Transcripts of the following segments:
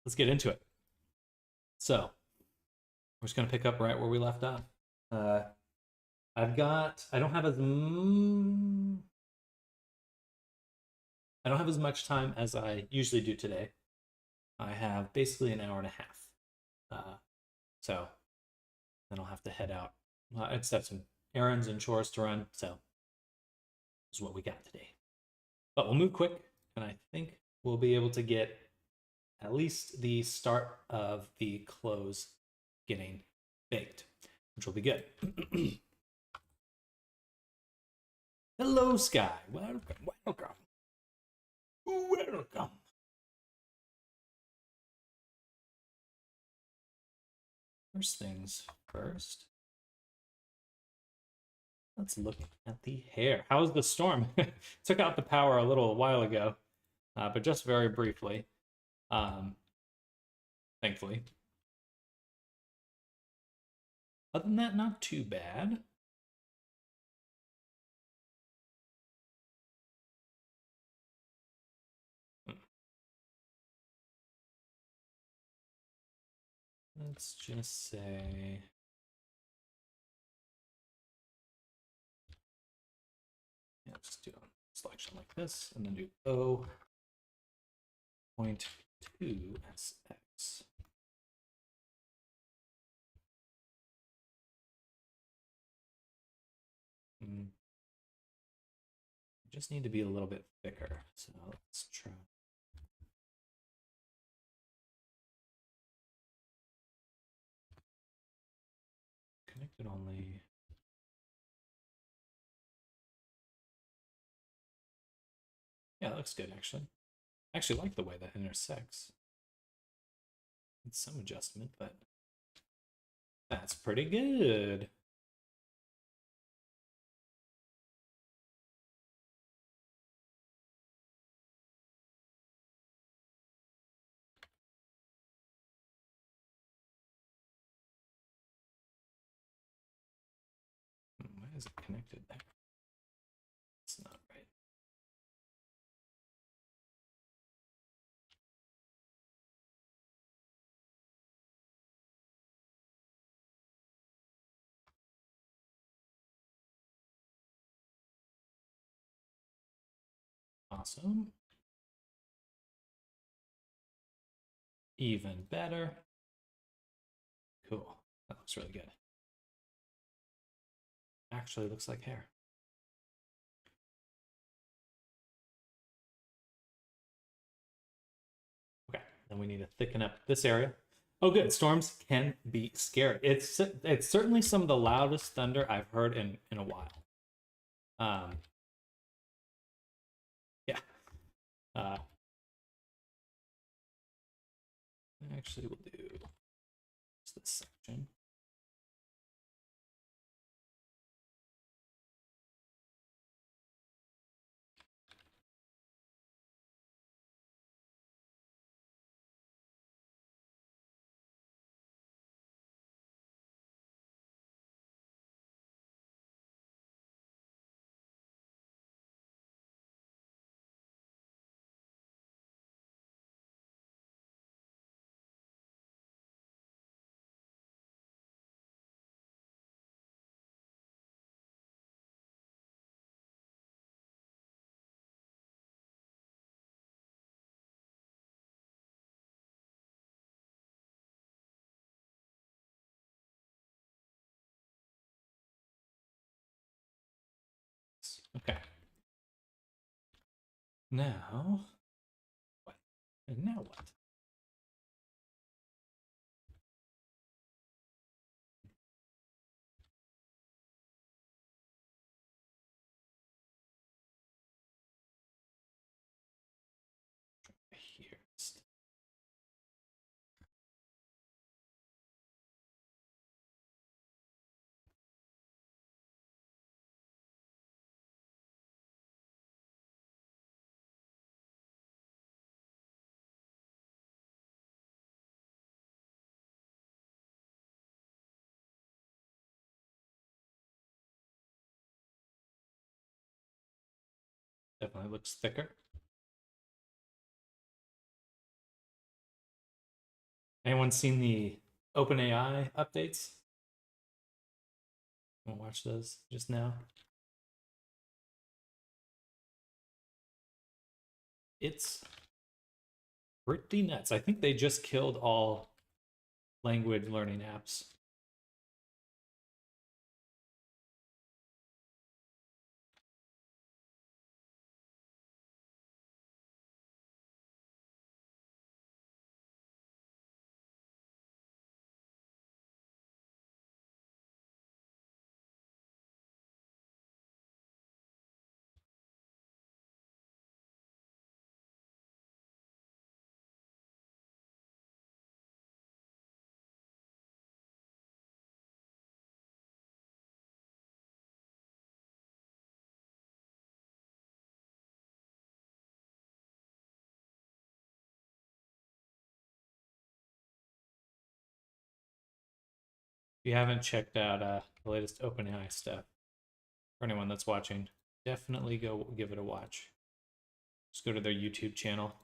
let's get into it. So we're just gonna pick up right where we left off. I don't have as much time as I usually do today. I have basically an hour and a half. So then I'll have to head out. I just have some errands and chores to run, so this is what we got today. But we'll move quick, and I think we'll be able to get at least the start of the close getting baked, which will be good. Hello, Sky. Welcome, welcome, welcome. First things first. Let's look at the hair. How's the storm? Took out the power a little while ago, but just very briefly. Thankfully. Other than that, not too bad. Let's just say... Yeah, just do a selection like this, and then do 0.2 SX. Just need to be a little bit thicker, so let's try. Connected only. Yeah, that looks good, actually. I actually like the way that intersects. It's some adjustment, but that's pretty good. Why is it connected there? It's not right. Awesome. Even better. Cool. That looks really good. Actually looks like hair. Okay, then we need to thicken up this area. Oh, good. Storms can be scary. It's certainly some of the loudest thunder I've heard in a while. Yeah. Actually, we'll do just this section. Okay. Now, what? And now what? Here. Definitely looks thicker. Anyone seen the OpenAI updates? Want to watch those just now? It's pretty nuts. I think they just killed all language learning apps. If you haven't checked out the latest OpenAI stuff, for anyone that's watching, definitely go give it a watch. Just go to their YouTube channel.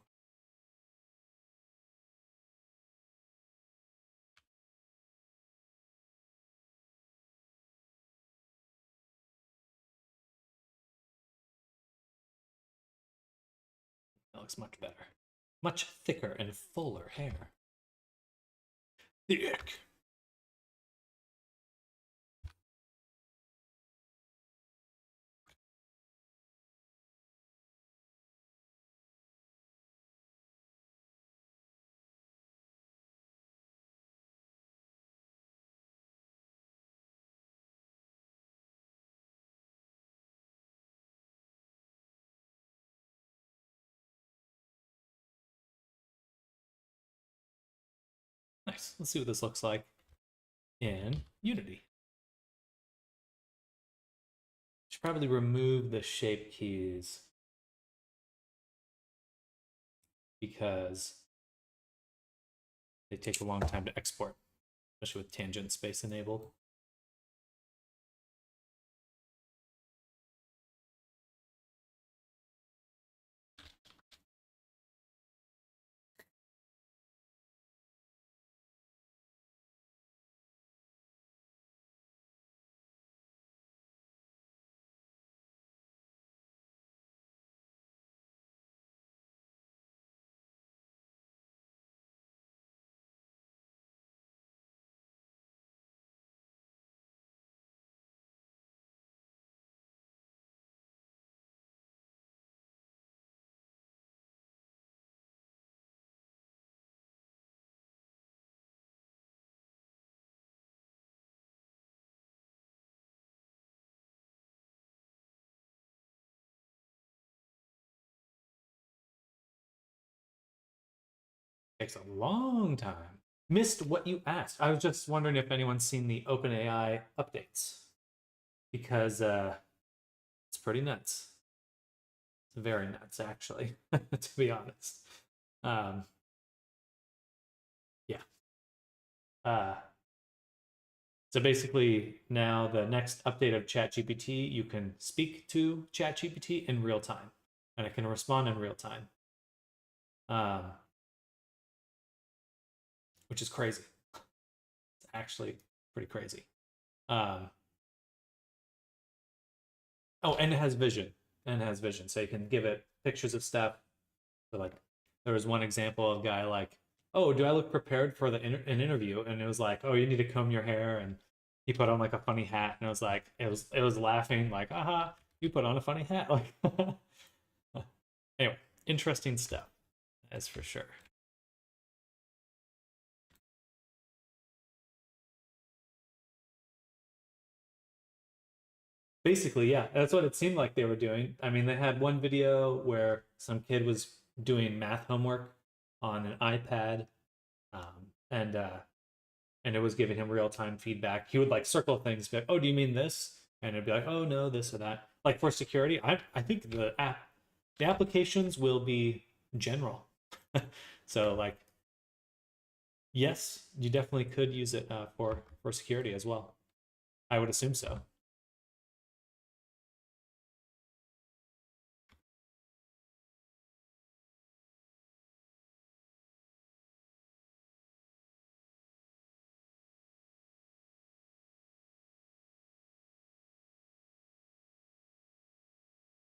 That looks much better. Much thicker and fuller hair. Thick. Nice. Let's see what this looks like in Unity. Should probably remove the shape keys because they take a long time to export, especially with tangent space enabled. Takes a long time. Missed what you asked. I was just wondering if anyone's seen the OpenAI updates because it's pretty nuts. It's very nuts, actually, to be honest. Yeah. Uh, so basically, now the next update of ChatGPT, you can speak to ChatGPT in real time, and it can respond in real time, which is crazy. It's actually pretty crazy. Oh, and it has vision. So you can give it pictures of stuff. So like, there was one example of a guy like, "Oh, do I look prepared for an interview?" And it was like, "Oh, you need to comb your hair," and he put on like a funny hat, and it was like, it was laughing like, "Aha, you put on a funny hat!" Like, anyway, interesting stuff, that's for sure. Basically, yeah, that's what it seemed like they were doing. I mean, they had one video where some kid was doing math homework on an iPad, and it was giving him real time feedback. He would like circle things, be like, "Oh, do you mean this?" And it'd be like, "Oh no, this or that." Like for security, I think the applications will be general. So like, yes, you definitely could use it for security as well. I would assume so.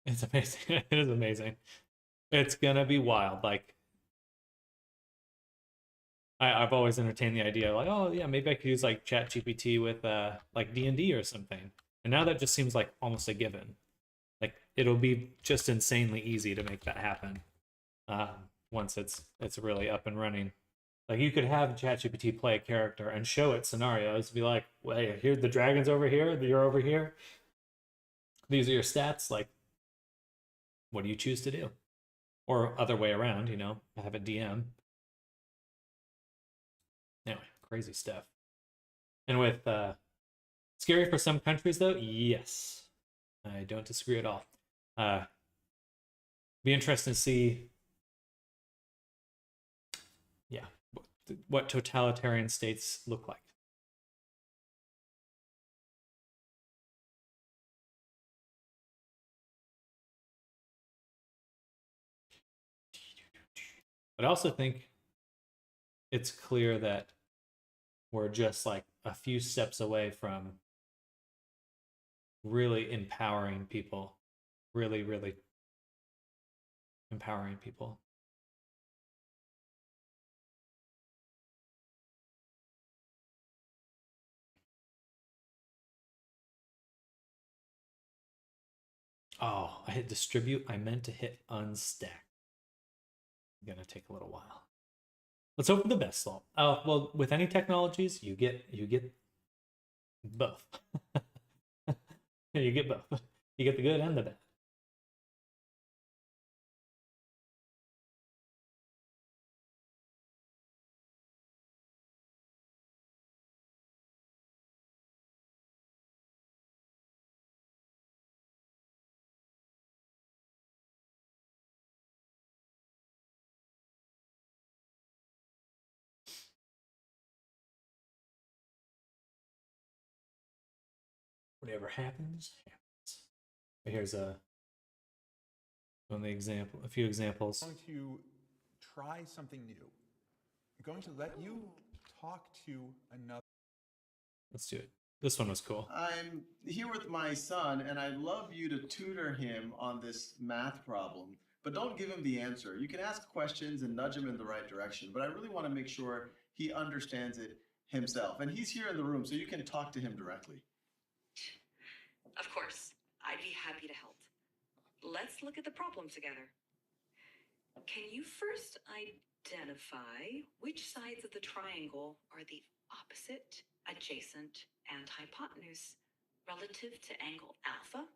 It's amazing. It is amazing. It's gonna be wild. Like I've always entertained the idea, like, oh yeah, maybe I could use like Chat GPT with like D&D or something. And now that just seems like almost a given. Like it'll be just insanely easy to make that happen uh, once it's really up and running. Like you could have ChatGPT play a character and show it scenarios, be like, well, here the dragon's over here, you're over here. These are your stats. Like, what do you choose to do? Or other way around, have a DM. Anyway, crazy stuff. And with scary for some countries though, yes. I don't disagree at all. Be interesting to see, yeah, what totalitarian states look like. But I also think it's clear that we're just like a few steps away from really empowering people. Really, really empowering people. Oh, I hit distribute. I meant to hit unstack. Gonna take a little while. Let's hope for the best, though. Well, with any technologies, you get both. You get both. You get the good and the bad. Whatever happens, happens. Here's a few examples. I'm going to try something new. I'm going to let you talk to another. Let's do it. This one was cool. I'm here with my son, and I'd love you to tutor him on this math problem. But don't give him the answer. You can ask questions and nudge him in the right direction, but I really want to make sure he understands it himself. And he's here in the room, so you can talk to him directly. Of course, I'd be happy to help. Let's look at the problem together. Can you first identify which sides of the triangle are the opposite, adjacent, and hypotenuse relative to angle alpha?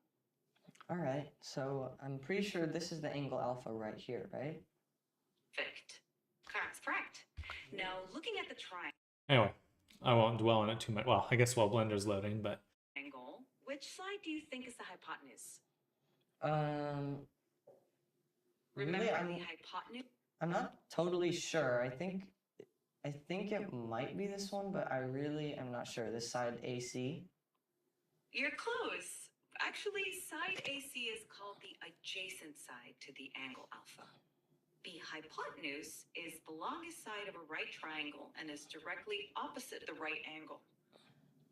All right, so I'm pretty sure this is the angle alpha right here, right? Perfect. That's correct. Now, looking at the triangle, Anyway, I won't dwell on it too much. Well, I guess while Blender's loading, but which side do you think is the hypotenuse? Really, Remember the hypotenuse? I'm not totally sure. I think it might be this one, but I really am not sure. This side AC. You're close. Actually, side AC is called the adjacent side to the angle alpha. The hypotenuse is the longest side of a right triangle and is directly opposite the right angle.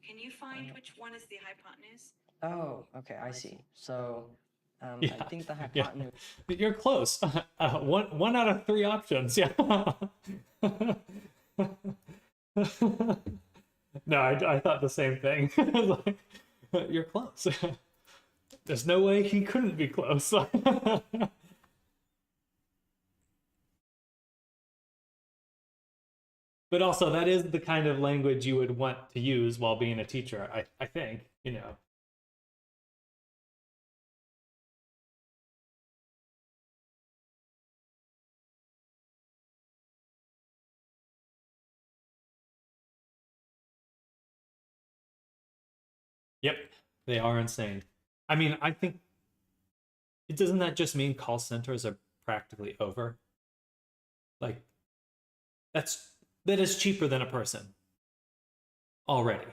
Can you find which one is the hypotenuse? Oh, okay, I see. So, yeah, I think the hypotenuse. Yeah. You're close. One out of 3 options. Yeah. No, I thought the same thing. Like, you're close. There's no way he couldn't be close. But also, that is the kind of language you would want to use while being a teacher, I think, Yep, they are insane. I mean, I think, doesn't that just mean call centers are practically over? Like, that is cheaper than a person already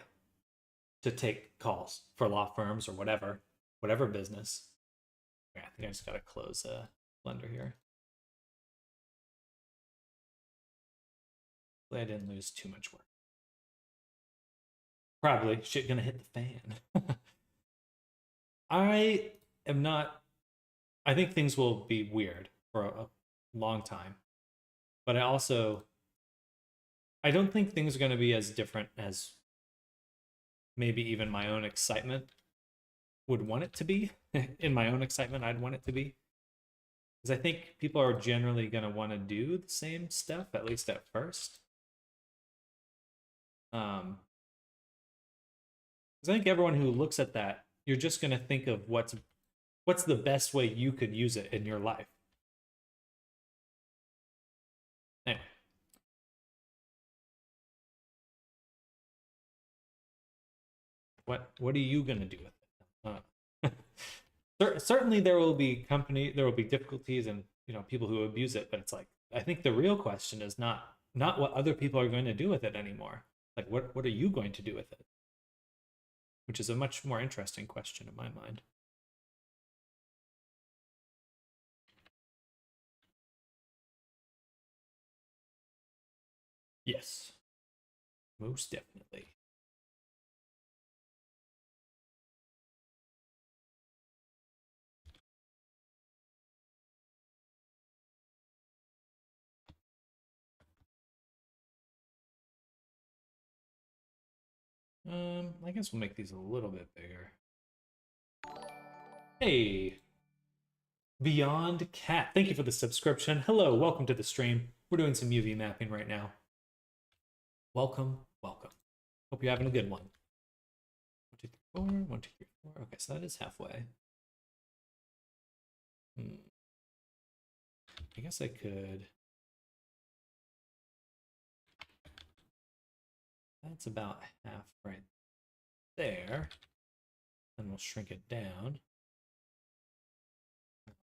to take calls for law firms or whatever business. Yeah, I think I just gotta close Blender here. I didn't lose too much work. Probably shit gonna hit the fan. I am not I think things will be weird for a long time. But I don't think things are going to be as different as maybe even my own excitement would want it to be. In my own excitement, I'd want it to be. Because I think people are generally going to want to do the same stuff, at least at first. Because I think everyone who looks at that, you're just going to think of what's the best way you could use it in your life. Anyway. What are you going to do with it? Certainly there will be difficulties and people who abuse it, but it's like I think the real question is not what other people are going to do with it anymore. Like what are you going to do with it? Which is a much more interesting question in my mind. Yes. Most definitely. I guess we'll make these a little bit bigger. Hey, Beyond Cat, thank you for the subscription. Hello, welcome to the stream. We're doing some UV mapping right now. Welcome, welcome. Hope you're having a good one. 1, 2, 3, 4. 1, 2, 3, 4. Okay, so that is halfway. I guess I could. That's about half right there. And we'll shrink it down.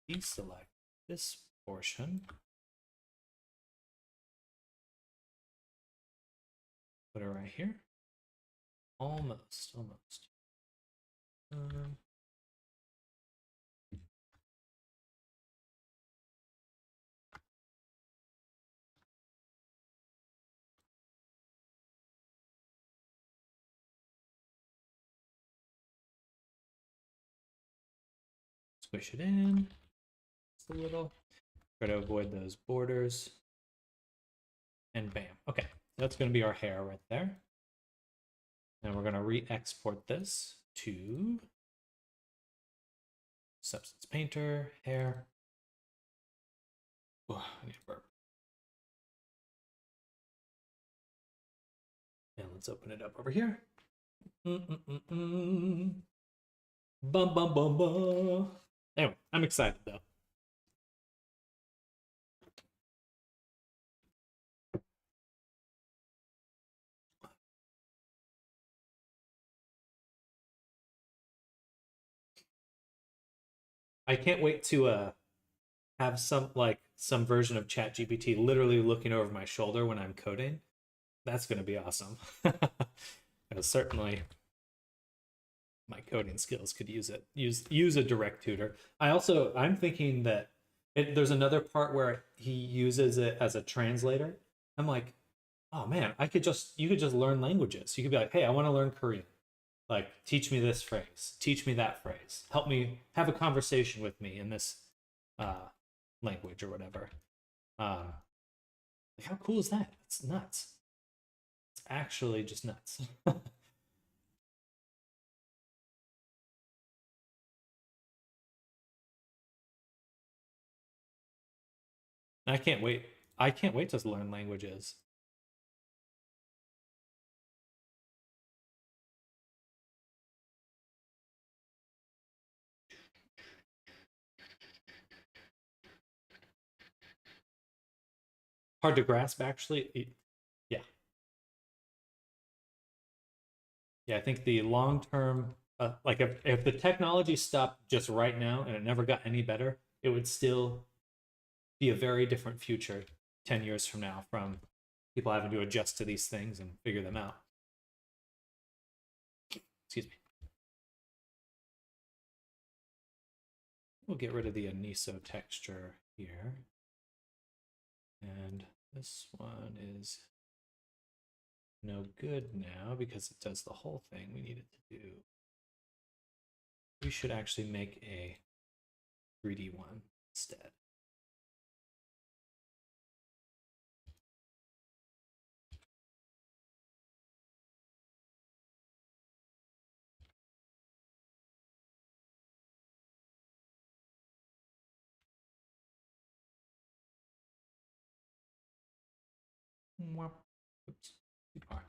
Deselect this portion. Put it right here. Almost. Squish it in just a little. Try to avoid those borders. And bam. Okay, that's going to be our hair right there. And we're going to re-export this to Substance Painter, hair. Oh, I need to burp. And let's open it up over here. Bum, bum, bum, bum. Anyway, I'm excited though. I can't wait to have some version of ChatGPT literally looking over my shoulder when I'm coding. That's going to be awesome. Certainly my coding skills could use it. Use a direct tutor. I'm thinking that there's another part where he uses it as a translator. I'm like, oh man, you could just learn languages. You could be like, hey, I want to learn Korean. Like, teach me this phrase, teach me that phrase, help me have a conversation with me in this language or whatever. Like, how cool is that? It's nuts. It's actually just nuts. I can't wait. I can't wait to learn languages. Hard to grasp, actually. Yeah. Yeah, I think the long term, like if the technology stopped just right now and it never got any better, it would still be a very different future 10 years from now from people having to adjust to these things and figure them out. Excuse me. We'll get rid of the aniso texture here. And this one is no good now because it does the whole thing we need it to do. We should actually make a 3D one instead. Oops, too far.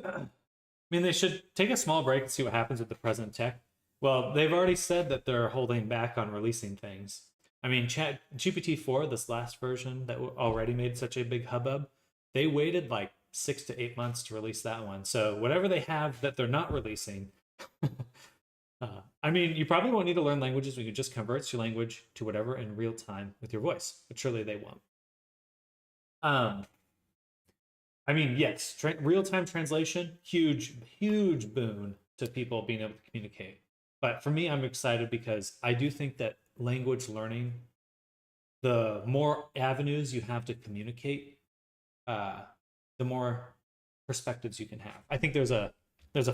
I mean, they should take a small break and see what happens with the present tech. Well, they've already said that they're holding back on releasing things. I mean, Chat GPT-4, this last version that already made such a big hubbub, they waited like 6 to 8 months to release that one. So whatever they have that they're not releasing, I mean, you probably won't need to learn languages. We can just convert your language to whatever in real time with your voice, but surely they won't. I mean, yes, real-time translation, huge boon to people being able to communicate. But for me, I'm excited because I do think that language learning, the more avenues you have to communicate, the more perspectives you can have. I think there's a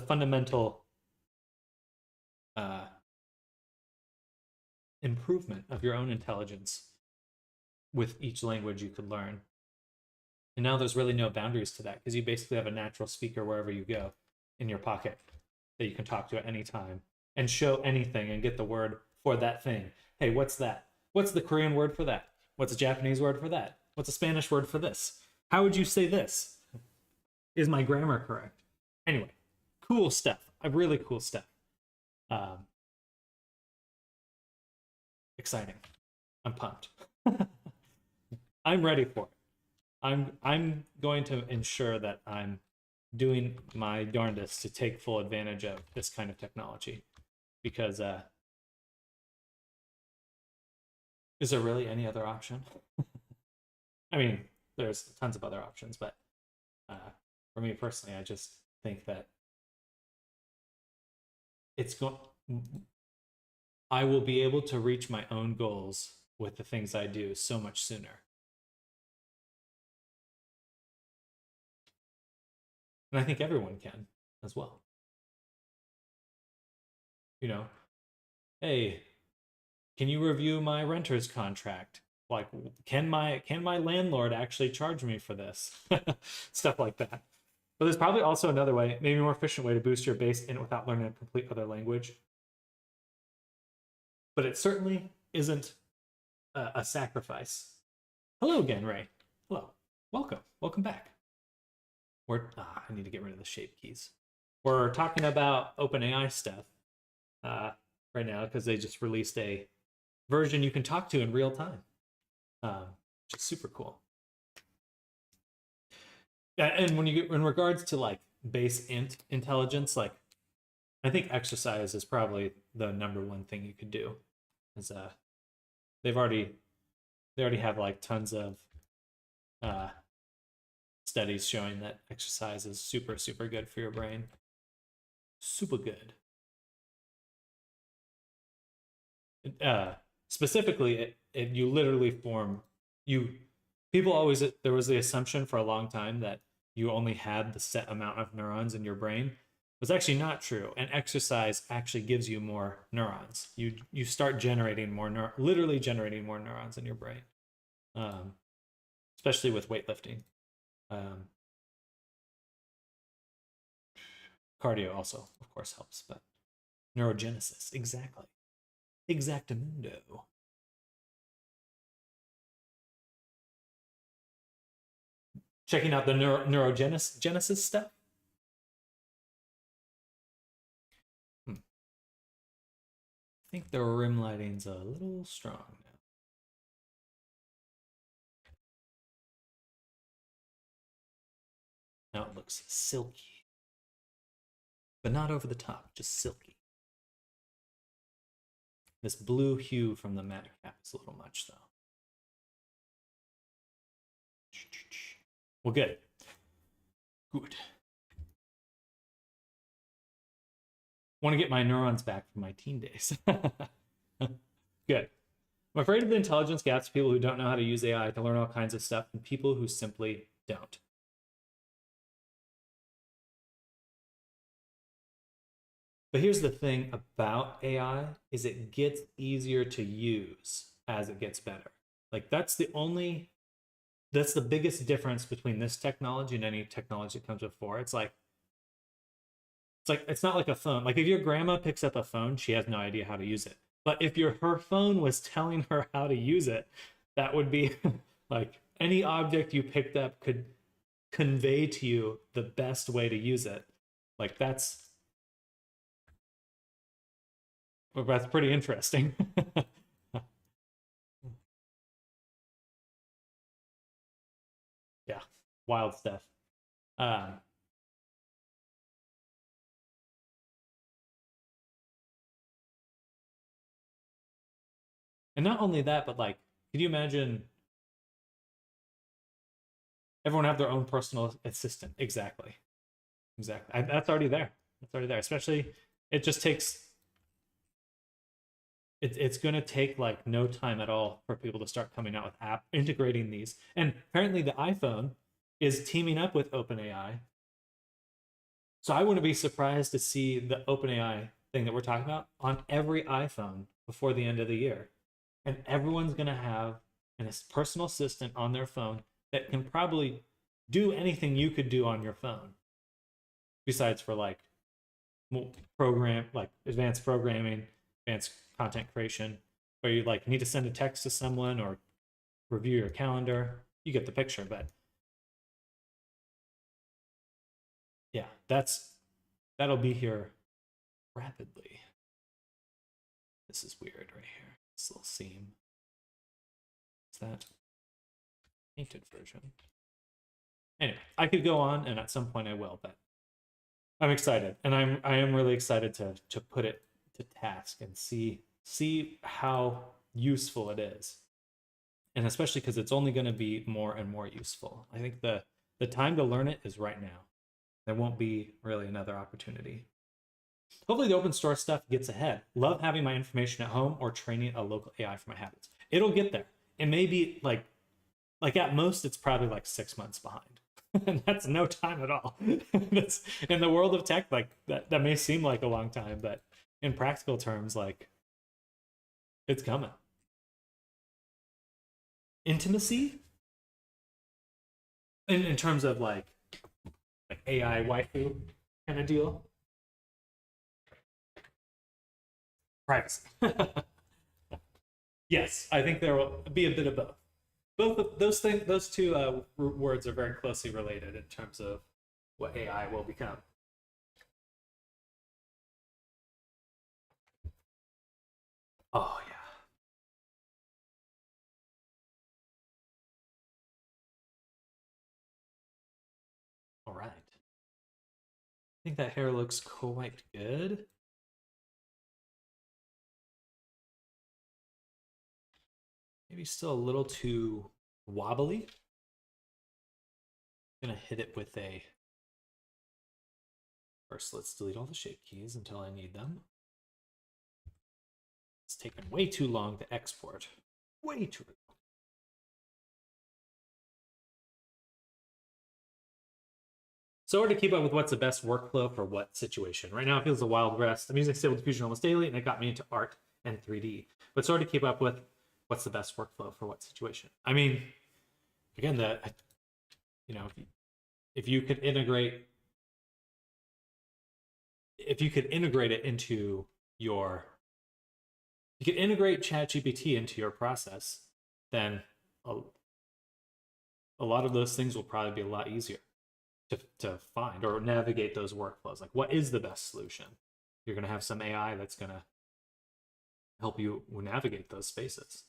fundamental improvement of your own intelligence with each language you could learn. And now there's really no boundaries to that because you basically have a natural speaker wherever you go in your pocket that you can talk to at any time and show anything and get the word for that thing. Hey, what's that? What's the Korean word for that? What's a Japanese word for that? What's a Spanish word for this? How would you say this? Is my grammar correct? Anyway, cool stuff. Really cool stuff. Exciting. I'm pumped. I'm ready for it. I'm going to ensure that I'm doing my darndest to take full advantage of this kind of technology, because is there really any other option? I mean, there's tons of other options, but for me personally, I just think that I will be able to reach my own goals with the things I do so much sooner. And I think everyone can as well. You know, hey, can you review my renter's contract? Like, can my landlord actually charge me for this? Stuff like that. But there's probably also another way, maybe a more efficient way to boost your base in without learning a complete other language. But it certainly isn't a sacrifice. Hello again, Ray. Hello. Welcome back. I need to get rid of the shape keys. We're talking about OpenAI stuff right now because they just released a version you can talk to in real time, which is super cool. And when you get in regards to like base intelligence, like I think exercise is probably the #1 thing you could do. Is they already have like tons of studies showing that exercise is super good for your brain. Super good. Specifically, you literally form people always, there was the assumption for a long time that you only had the set amount of neurons in your brain. It was actually not true, and exercise actually gives you more neurons. You start generating more literally generating more neurons in your brain, especially with weightlifting. Cardio also, of course, helps, but neurogenesis, exactly. Exactamundo. Checking out the neurogenesis stuff. I think the rim lighting's a little strong now. Now it looks silky, but not over the top, just silky. This blue hue from the matte cap is a little much, though. Well, good. Good. Want to get my neurons back from my teen days. Good. I'm afraid of the intelligence gaps, people who don't know how to use AI to learn all kinds of stuff, and people who simply don't. But here's the thing about AI is it gets easier to use as it gets better. Like that's the biggest difference between this technology and any technology that comes before. It's not like a phone. Like if your grandma picks up a phone, she has no idea how to use it. But if her phone was telling her how to use it, that would be like any object you picked up could convey to you the best way to use it. Like that's pretty interesting. Yeah, wild stuff. Um, and not only that, but like, could you imagine everyone have their own personal assistant? Exactly. That's already there. That's already there. Especially, it just takes. It's going to take like no time at all for people to start coming out with integrating these. And apparently, the iPhone is teaming up with OpenAI. So I wouldn't be surprised to see the OpenAI thing that we're talking about on every iPhone before the end of the year. And everyone's going to have a personal assistant on their phone that can probably do anything you could do on your phone, besides for like advanced programming, advanced content creation, where you like need to send a text to someone or review your calendar. You get the picture. But yeah, that'll be here rapidly. This is weird right here. This little seam. Is that painted version? Anyway, I could go on, and at some point I will, but I'm excited, and I am really excited to put it to task and see how useful it is, and especially because it's only going to be more and more useful. I think the time to learn it is right now. There won't be really another opportunity. Hopefully the open source stuff gets ahead. Love having my information at home or training a local AI for my habits. It'll get there. It may be like at most it's probably like 6 months behind. And that's no time at all. That's in the world of tech, like that may seem like a long time, but in practical terms, like it's coming. Intimacy in terms of like AI waifu kind of deal. Privacy. Yes, I think there will be a bit of both. Both of those two words are very closely related in terms of what AI will become. Oh yeah. All right. I think that hair looks quite good. Maybe still a little too wobbly. I'm gonna hit it with a. First, let's delete all the shape keys until I need them. It's taken way too long to export. Way too long. So to keep up with what's the best workflow for what situation. Right now it feels a wild west. I'm using Stable Diffusion almost daily, and it got me into art and 3D. But sort of keep up with what's the best workflow for what situation. I mean, again, if you could integrate it into you could integrate ChatGPT into your process, then a lot of those things will probably be a lot easier to find or navigate those workflows. Like, what is the best solution? You're going to have some AI that's going to help you navigate those spaces.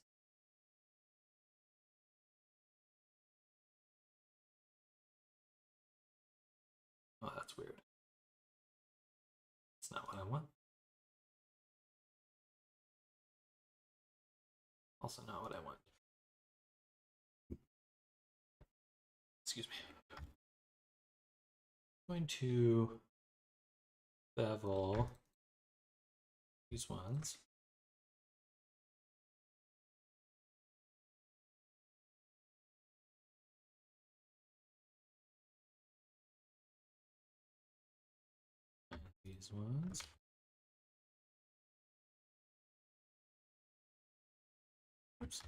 Oh, that's weird. That's not what I want. Also not what I want. Excuse me. I'm going to bevel these ones. these ones. Oops.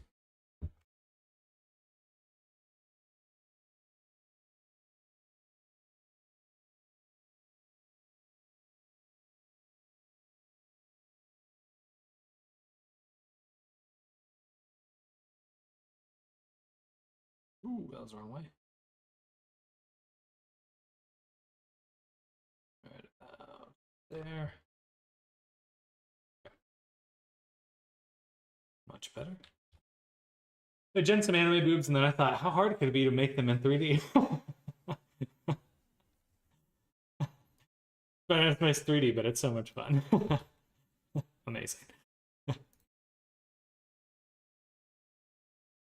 Ooh, that was the wrong way. Right about there. Okay. Much better. I gen some anime boobs, and then I thought, how hard could it be to make them in 3D? But it's nice 3D, but it's so much fun. Amazing.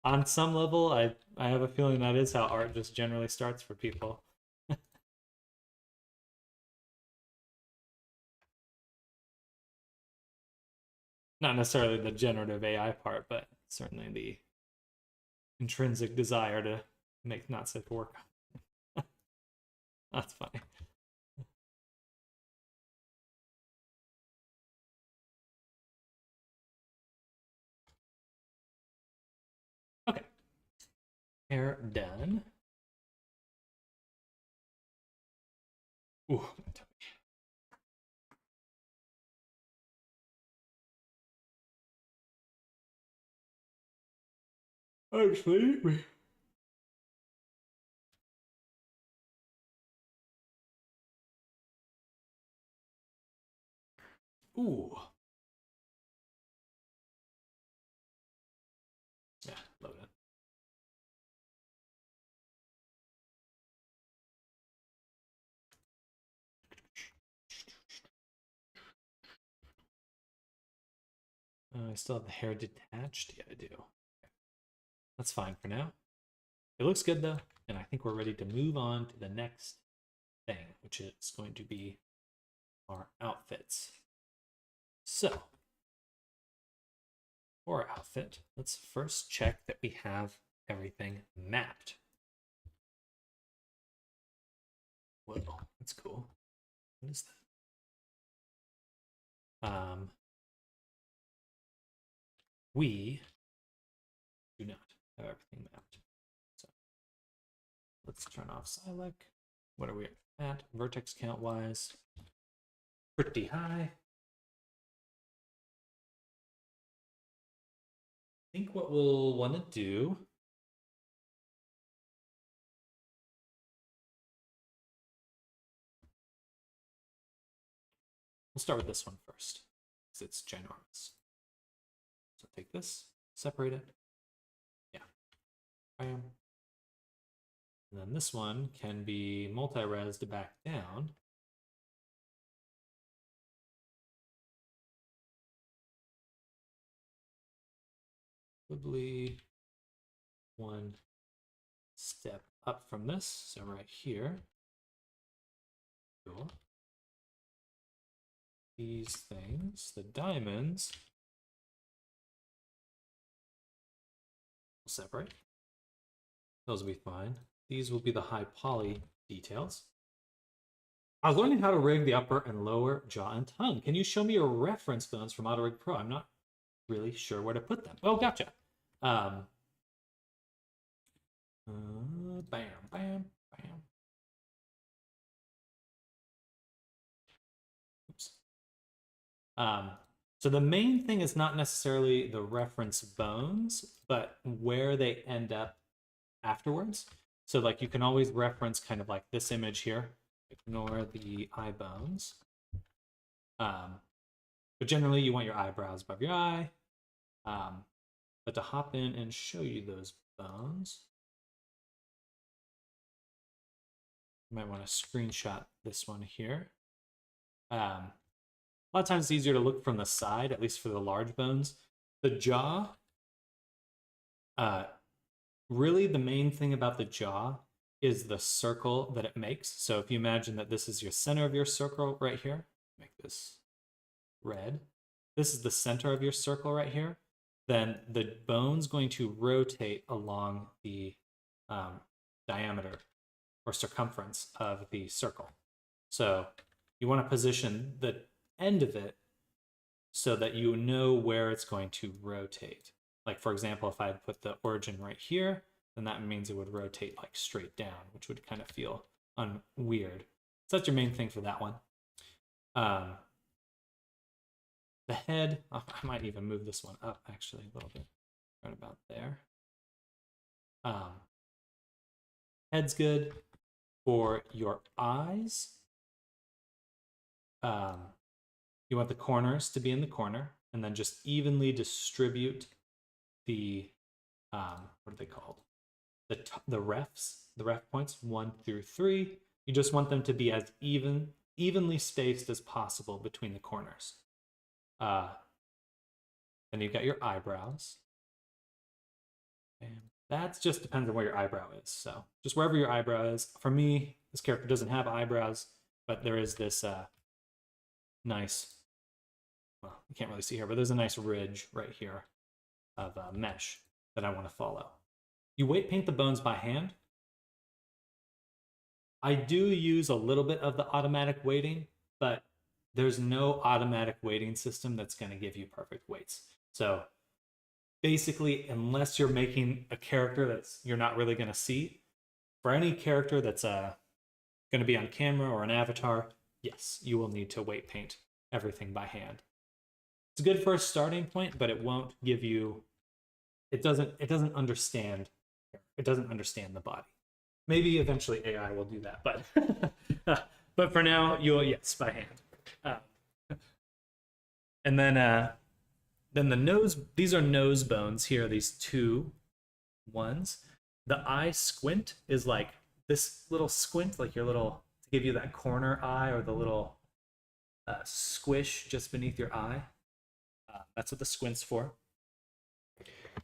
On some level, I have a feeling that is how art just generally starts for people. Not necessarily the generative AI part, but certainly the intrinsic desire to make not safe work. That's funny. Okay. Hair done. Ooh, actually, ooh. Yeah, load it. I still have the hair detached. Yeah, I do. That's fine for now. It looks good though, and I think we're ready to move on to the next thing, which is going to be our outfits. So, for our outfit, let's first check that we have everything mapped. Whoa, that's cool. What is that? We do not have everything mapped. So let's turn off Silac. What are we at? Vertex count wise, pretty high. I think what we'll want to do we'll start with this one first, because it's ginormous. So take this, separate it. Yeah. Bam. And then this one can be multi-resed back down. Probably one step up from this. So right here. Cool. These things, the diamonds, will separate. Those will be fine. These will be the high poly details. I was learning how to rig the upper and lower jaw and tongue. Can you show me your reference bones from AutoRig Pro? I'm not really sure where to put them. Oh, gotcha. Bam, bam, bam. Oops. So the main thing is not necessarily the reference bones, but where they end up afterwards. So like you can always reference kind of like this image here. Ignore the eye bones. But generally you want your eyebrows above your eye. But to hop in and show you those bones, you might want to screenshot this one here. A lot of times it's easier to look from the side, at least for the large bones. The jaw, really the main thing about the jaw is the circle that it makes. So if you imagine that this is your center of your circle right here, make this red. This is the center of your circle right here. Then the bone's going to rotate along the diameter or circumference of the circle. So you want to position the end of it so that you know where it's going to rotate. Like, for example, if I had put the origin right here, then that means it would rotate like straight down, which would kind of feel weird. So that's your main thing for that one. The head, I might even move this one up actually a little bit, right about there. Head's good. For your eyes, you want the corners to be in the corner, and then just evenly distribute the what are they called? The ref points 1 through 3. You just want them to be as evenly spaced as possible between the corners. Then you've got your eyebrows. And that just depends on where your eyebrow is. So just wherever your eyebrow is. For me, this character doesn't have eyebrows, but there is this nice, well, you can't really see here, but there's a nice ridge right here of mesh that I want to follow. You weight paint the bones by hand. I do use a little bit of the automatic weighting, but there's no automatic weighting system that's going to give you perfect weights. So basically, unless you're making a character that's you're not really going to see, for any character that's going to be on camera or an avatar, yes, you will need to weight paint everything by hand. It's a good first starting point, but it won't give you, it doesn't understand the body. Maybe eventually AI will do that, but for now, yes, by hand. And then the nose, these are nose bones here, these two ones. The eye squint is like this little squint, like your little, to give you that corner eye or the little squish just beneath your eye. That's what the squint's for.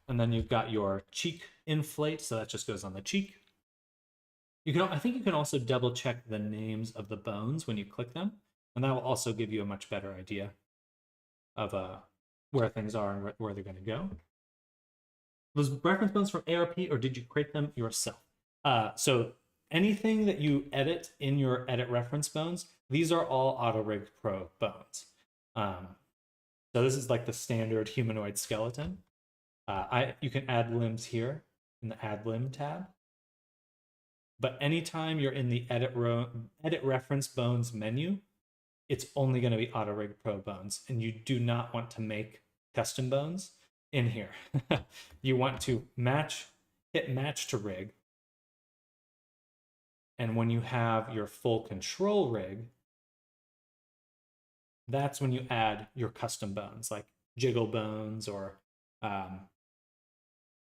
And then you've got your cheek inflate, so that just goes on the cheek. I think you can also double check the names of the bones when you click them, and that will also give you a much better idea of where things are and where they're going to go. Those reference bones from ARP, or did you create them yourself? So anything that you edit in your edit reference bones, these are all AutoRig Pro bones. So this is like the standard humanoid skeleton. You can add limbs here in the Add Limb tab. But anytime you're in the edit reference bones menu, it's only going to be AutoRig Pro bones, and you do not want to make custom bones in here. You want to hit match to rig, and when you have your full control rig, that's when you add your custom bones, like jiggle bones or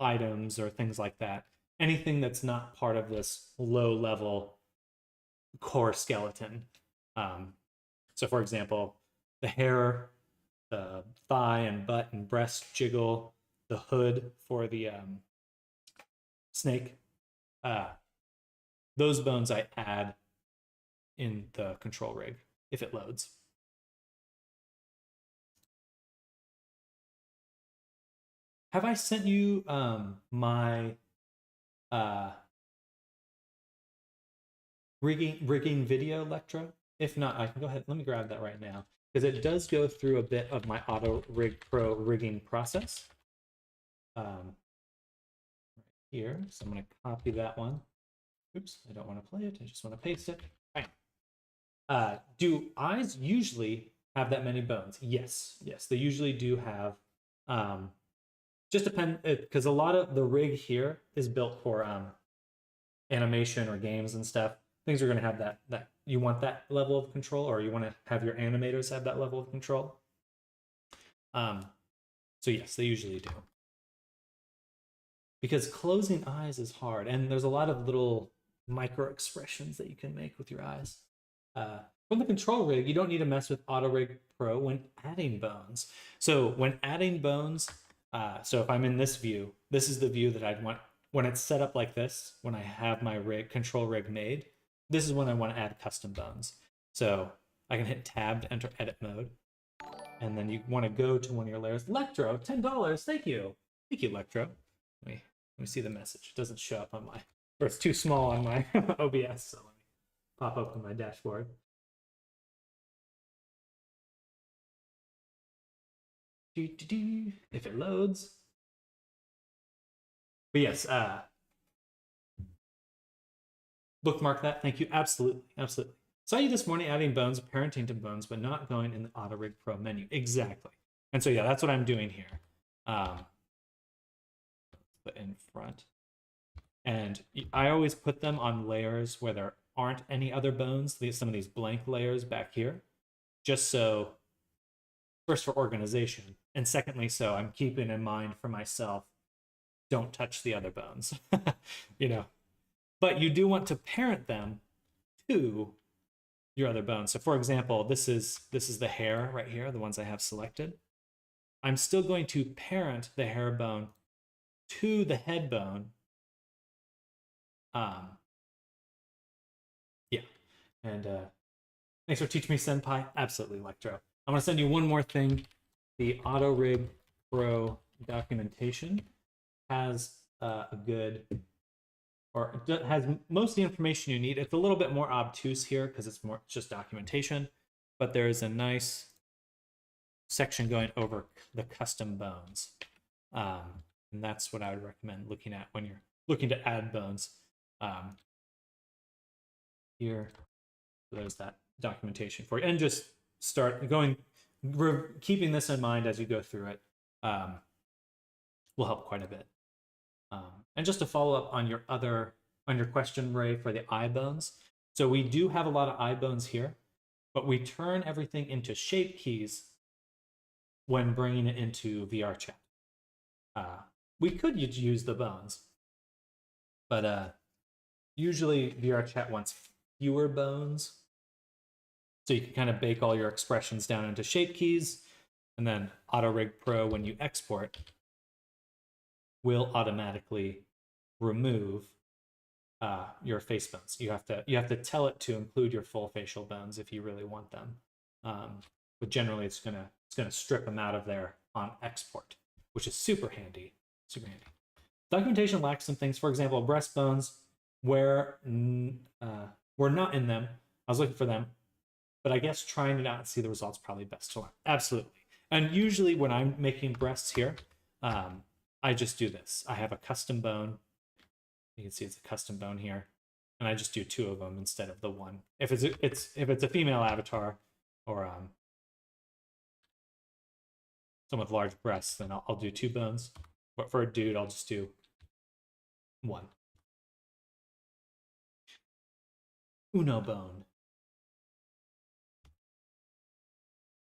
items or things like that. Anything that's not part of this low-level core skeleton. So for example, the hair, the thigh and butt and breast jiggle, the hood for the snake, those bones I add in the control rig if it loads. Have I sent you my rigging video, Electro? If not, I can go ahead. Let me grab that right now, because it does go through a bit of my AutoRig Pro rigging process. Right here, so I'm going to copy that one. Oops, I don't want to play it. I just want to paste it. Right. Do eyes usually have that many bones? Yes, they usually do have. Just depend, because a lot of the rig here is built for animation or games and stuff. Things are going to have that you want that level of control, or you want to have your animators have that level of control. So yes, they usually do. Because closing eyes is hard, and there's a lot of little micro expressions that you can make with your eyes. From the control rig, you don't need to mess with AutoRig Pro when adding bones. So when adding bones, so if I'm in this view, this is the view that I'd want when it's set up like this. When I have my control rig made, this is when I want to add custom bones. So I can hit tab to enter edit mode, and then you want to go to one of your layers. Electro, $10. Thank you, Electro. Let me see the message. It doesn't show up on my, or it's too small on my OBS. So let me pop open my dashboard. If it loads. But yes, bookmark that. Thank you. Absolutely. Absolutely. Saw you this morning adding bones, parenting to bones, but not going in the AutoRig Pro menu. Exactly. And so, yeah, that's what I'm doing here. Put in front. And I always put them on layers where there aren't any other bones. Some of these blank layers back here, just so, first for organization, and secondly, so I'm keeping in mind for myself, don't touch the other bones, you know. But you do want to parent them to your other bones. So for example, this is the hair right here, the ones I have selected. I'm still going to parent the hair bone to the head bone. Yeah. And thanks for teaching me, Senpai. Absolutely, Electro. I'm going to send you one more thing. The AutoRig Pro documentation has a good, or it has most of the information you need. It's a little bit more obtuse here because it's just documentation, but there is a nice section going over the custom bones. And that's what I would recommend looking at when you're looking to add bones. Here, there's that documentation for you. And just start going, keeping this in mind as you go through it will help quite a bit. And just to follow up on your question, Ray, for the eye bones. So we do have a lot of eye bones here, but we turn everything into shape keys when bringing it into VR chat. We could use the bones, but usually VR chat wants fewer bones. So you can kind of bake all your expressions down into shape keys, and then AutoRig Pro, when you export, will automatically remove your face bones. You have to tell it to include your full facial bones if you really want them. But generally, it's gonna strip them out of there on export, which is super handy. Super handy. Documentation lacks some things. For example, breastbones, where we're not in them. I was looking for them, but I guess trying it out and see the results probably best to learn. Absolutely. And usually when I'm making breasts here, I just do this. I have a custom bone. You can see it's a custom bone here, and I just do 2 of them instead of the 1. If it's a female avatar or someone with large breasts, then I'll do 2 bones. But for a dude, I'll just do 1. Uno bone.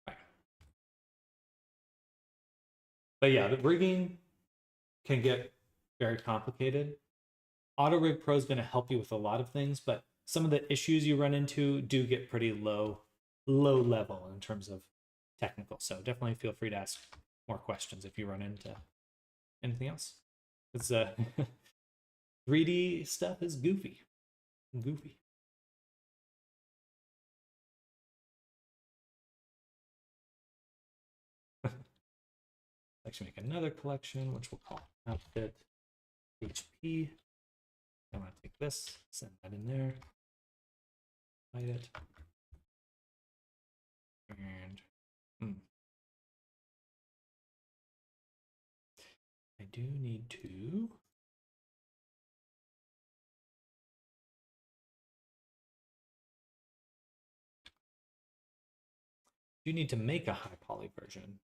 Right. But yeah, the rigging can get very complicated. AutoRig Pro is going to help you with a lot of things, but some of the issues you run into do get pretty low level in terms of technical. So definitely feel free to ask more questions if you run into anything else. It's 3D stuff is goofy. Actually make another collection, which we'll call outfit HP. I'm going to take this, send that in there, hide it, and I do need to make a high poly version.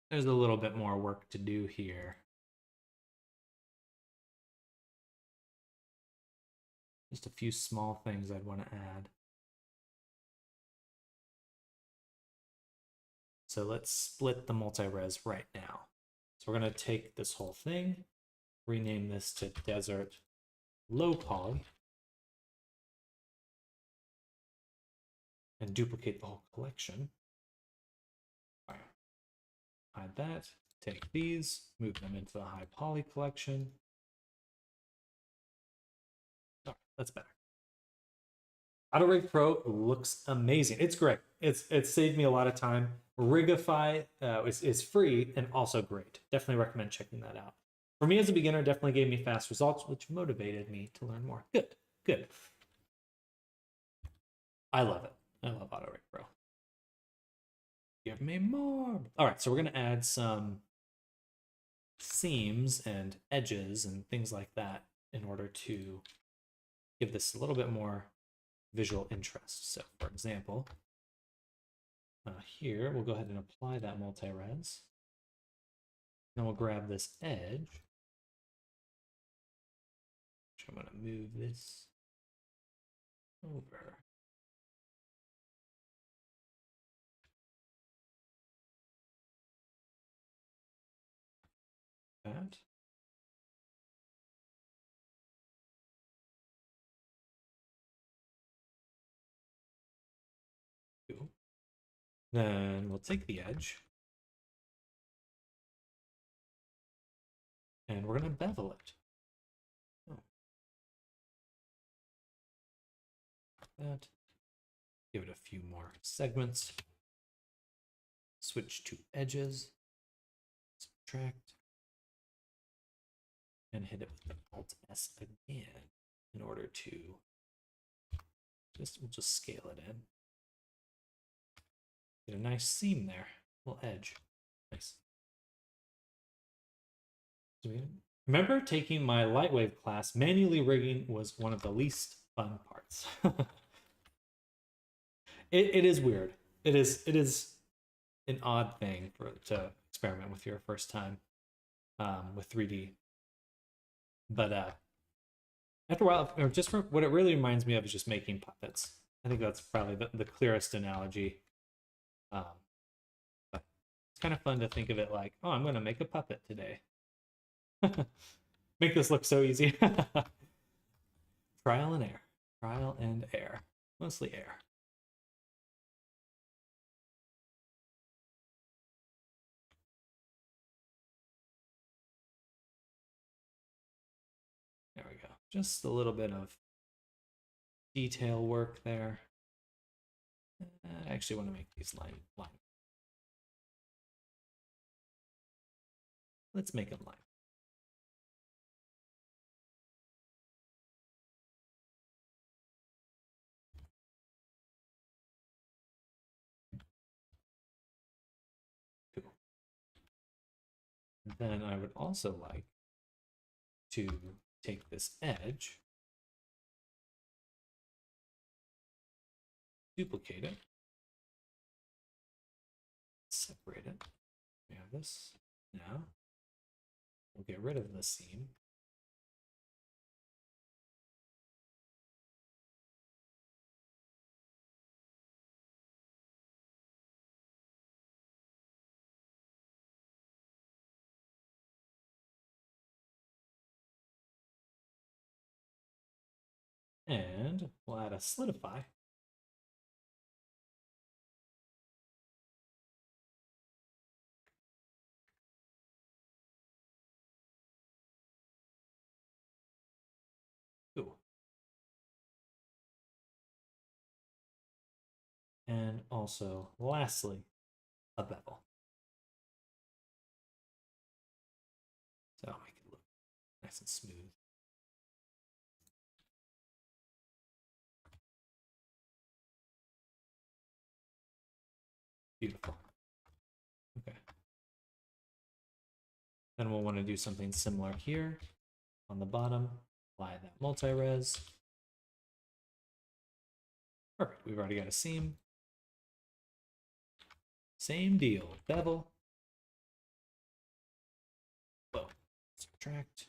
There's a little bit more work to do here. Just a few small things I'd want to add. So let's split the multi-res right now. So we're going to take this whole thing, rename this to Desert Low Poly, and duplicate the whole collection. All right. Hide that, take these, move them into the high poly collection. All right, that's better. AutoRig Pro looks amazing. It's great. It's saved me a lot of time. Rigify is free and also great. Definitely recommend checking that out. for me as a beginner, definitely gave me fast results, which motivated me to learn more. Good, good. I love it. I love AutoRake Pro. Give me more. All right, so we're going to add some seams and edges and things like that in order to give this a little bit more visual interest. So for example, here we'll go ahead and apply that multi-res. Then we'll grab this edge. I'm going to move this over. That. Cool. Then we'll take the edge and we're going to bevel it. Oh. That. Give it a few more segments. Switch to edges. Subtract. And hit it with the Alt S again in order to we'll just scale it in. Get a nice seam there, little edge. Nice. Remember taking my Lightwave class, manually rigging was one of the least fun parts. It is weird. It is an odd thing to experiment with your first time with 3D. But after a while, just what it really reminds me of is just making puppets. I think that's probably the clearest analogy. But it's kind of fun to think of it like, oh, I'm going to make a puppet today. Make this look so easy. Trial and error. Trial and error. Mostly air. There we go. Just a little bit of detail work there. I actually want to make these line. Let's make them line. Cool. Then I would also like to take this edge, duplicate it, separate it. We have this. Now we'll get rid of the seam. And we'll add a solidify. Cool. And also, lastly, a bevel. So I'll make it look nice and smooth. Beautiful. Okay. Then we'll want to do something similar here on the bottom. Apply that multi-res. Perfect. We've already got a seam. Same deal. Bevel. Boom. Subtract.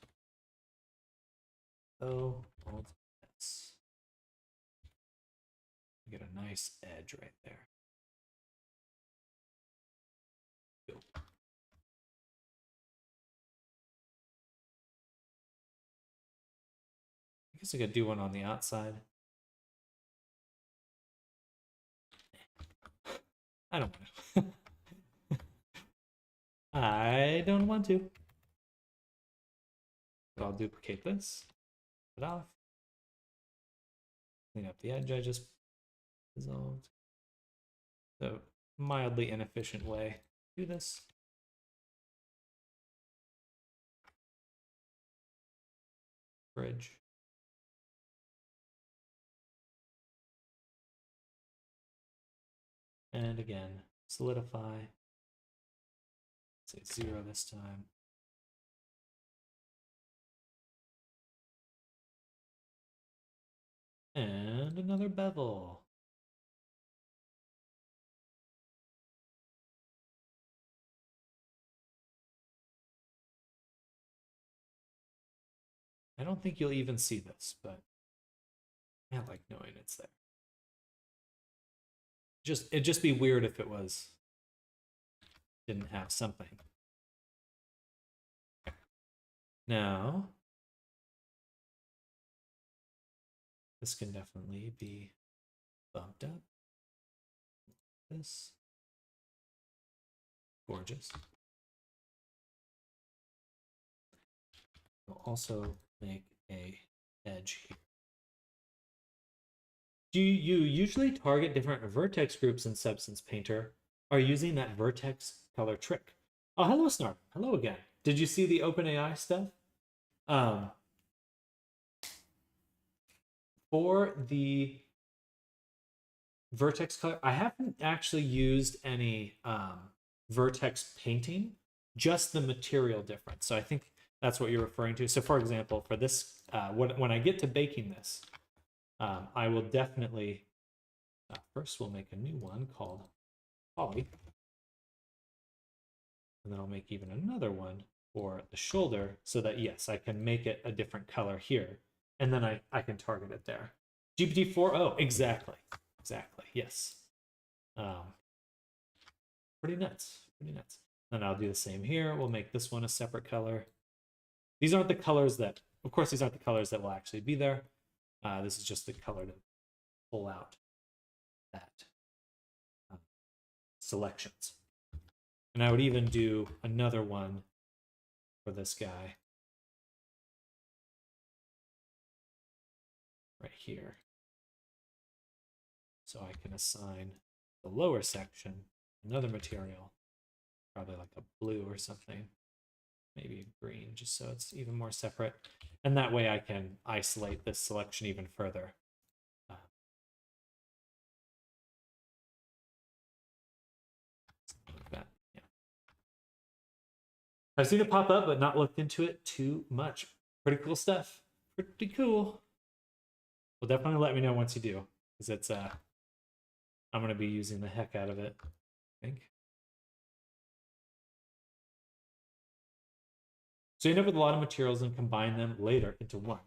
O. Alt S. Get a nice edge right there. Cool. I guess I could do one on the outside. I don't want to. I don't want to. But I'll duplicate this. Put it off. Clean up the edge I just dissolved. So mildly inefficient way to do this. And again, solidify. Say 0 this time. And another bevel. I don't think you'll even see this, but I like knowing it's there. It'd just be weird if it didn't have something. Now, this can definitely be bumped up. This. Gorgeous. We'll also make a edge here. Do you usually target different vertex groups in Substance Painter, or using that vertex color trick? Oh, hello, Snark. Hello again. Did you see the OpenAI stuff? For the vertex color, I haven't actually used any vertex painting, just the material difference. So I think that's what you're referring to. So for example, for this, when I get to baking this, I will definitely, first we'll make a new one called Poly. And then I'll make even another one for the shoulder so that, yes, I can make it a different color here. And then I can target it there. GPT-4, oh, exactly. Exactly, yes. Pretty nuts, pretty nuts. Then I'll do the same here. We'll make this one a separate color. These aren't the colors that, of course, these aren't the colors that will actually be there. This is just the color to pull out that selections. And I would even do another one for this guy right here. So I can assign the lower section another material, probably like a blue or something, maybe a green, just so it's even more separate. And that way I can isolate this selection even further. Like that, yeah. I've seen it pop up, but not looked into it too much. Pretty cool stuff. Pretty cool. Well, definitely let me know once you do, because it's I'm going to be using the heck out of it, I think. So you end up with a lot of materials and combine them later into one.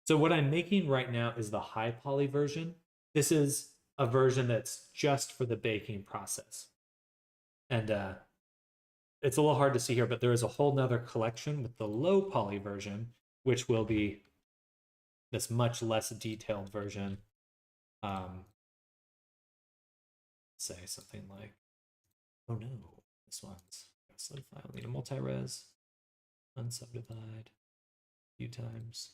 So what I'm making right now is the high poly version. This is a version that's just for the baking process. And it's a little hard to see here, but there is a whole nother collection with the low poly version, which will be this much less detailed version. Say something like, oh no, this one's got solidify. I'll need a multi-res, unsubdivide a few times.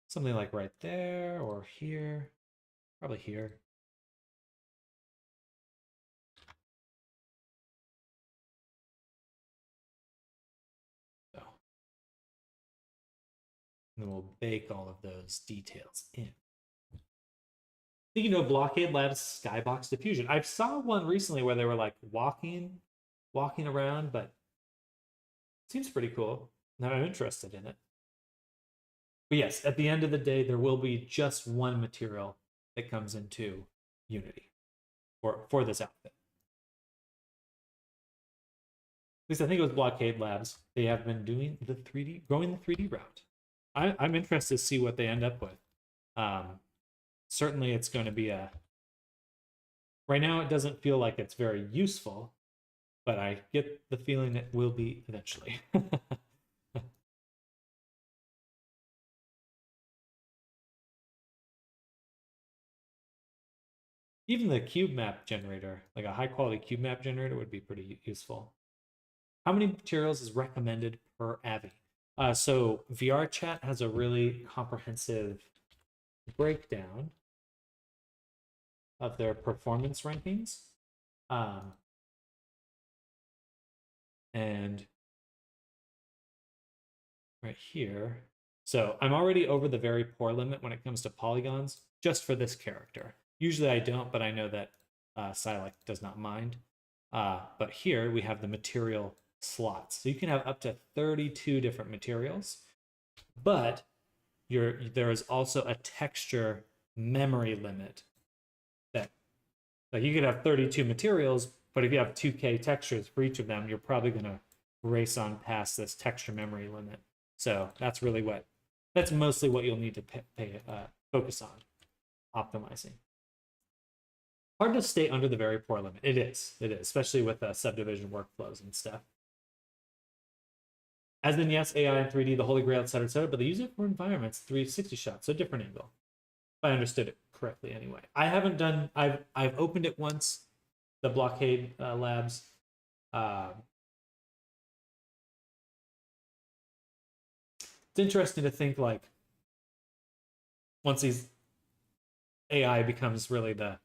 Something like right there or here, probably here. So, and then we'll bake all of those details in. Speaking of Blockade Labs Skybox Diffusion, I saw one recently where they were like walking around, but it seems pretty cool. Now I'm interested in it. But yes, at the end of the day, there will be just one material that comes into Unity for this outfit. At least I think it was Blockade Labs. They have been doing the 3D, going the 3D route. I'm interested to see what they end up with. Certainly it's going to be right now it doesn't feel like it's very useful, but I get the feeling it will be eventually. Even the cube map generator, like a high quality cube map generator, would be pretty useful. How many materials is recommended per Avi? So VR Chat has a really comprehensive breakdown of their performance rankings. And right here, so I'm already over the very poor limit when it comes to polygons, just for this character. Usually I don't, but I know that Silac does not mind. But here we have the material slots. So you can have up to 32 different materials, but there is also a texture memory limit that, like, you could have 32 materials, but if you have 2K textures for each of them, you're probably going to race on past this texture memory limit. So that's mostly what you'll need to focus on optimizing. Hard to stay under the very poor limit. It is, especially with subdivision workflows and stuff. As in, yes, AI and 3D, the holy grail, etc., but they use it for environments, 360 shots, so different angle. If I understood it correctly, anyway. I've opened it once, the Blockade Labs. It's interesting to think, like, once these AI becomes really the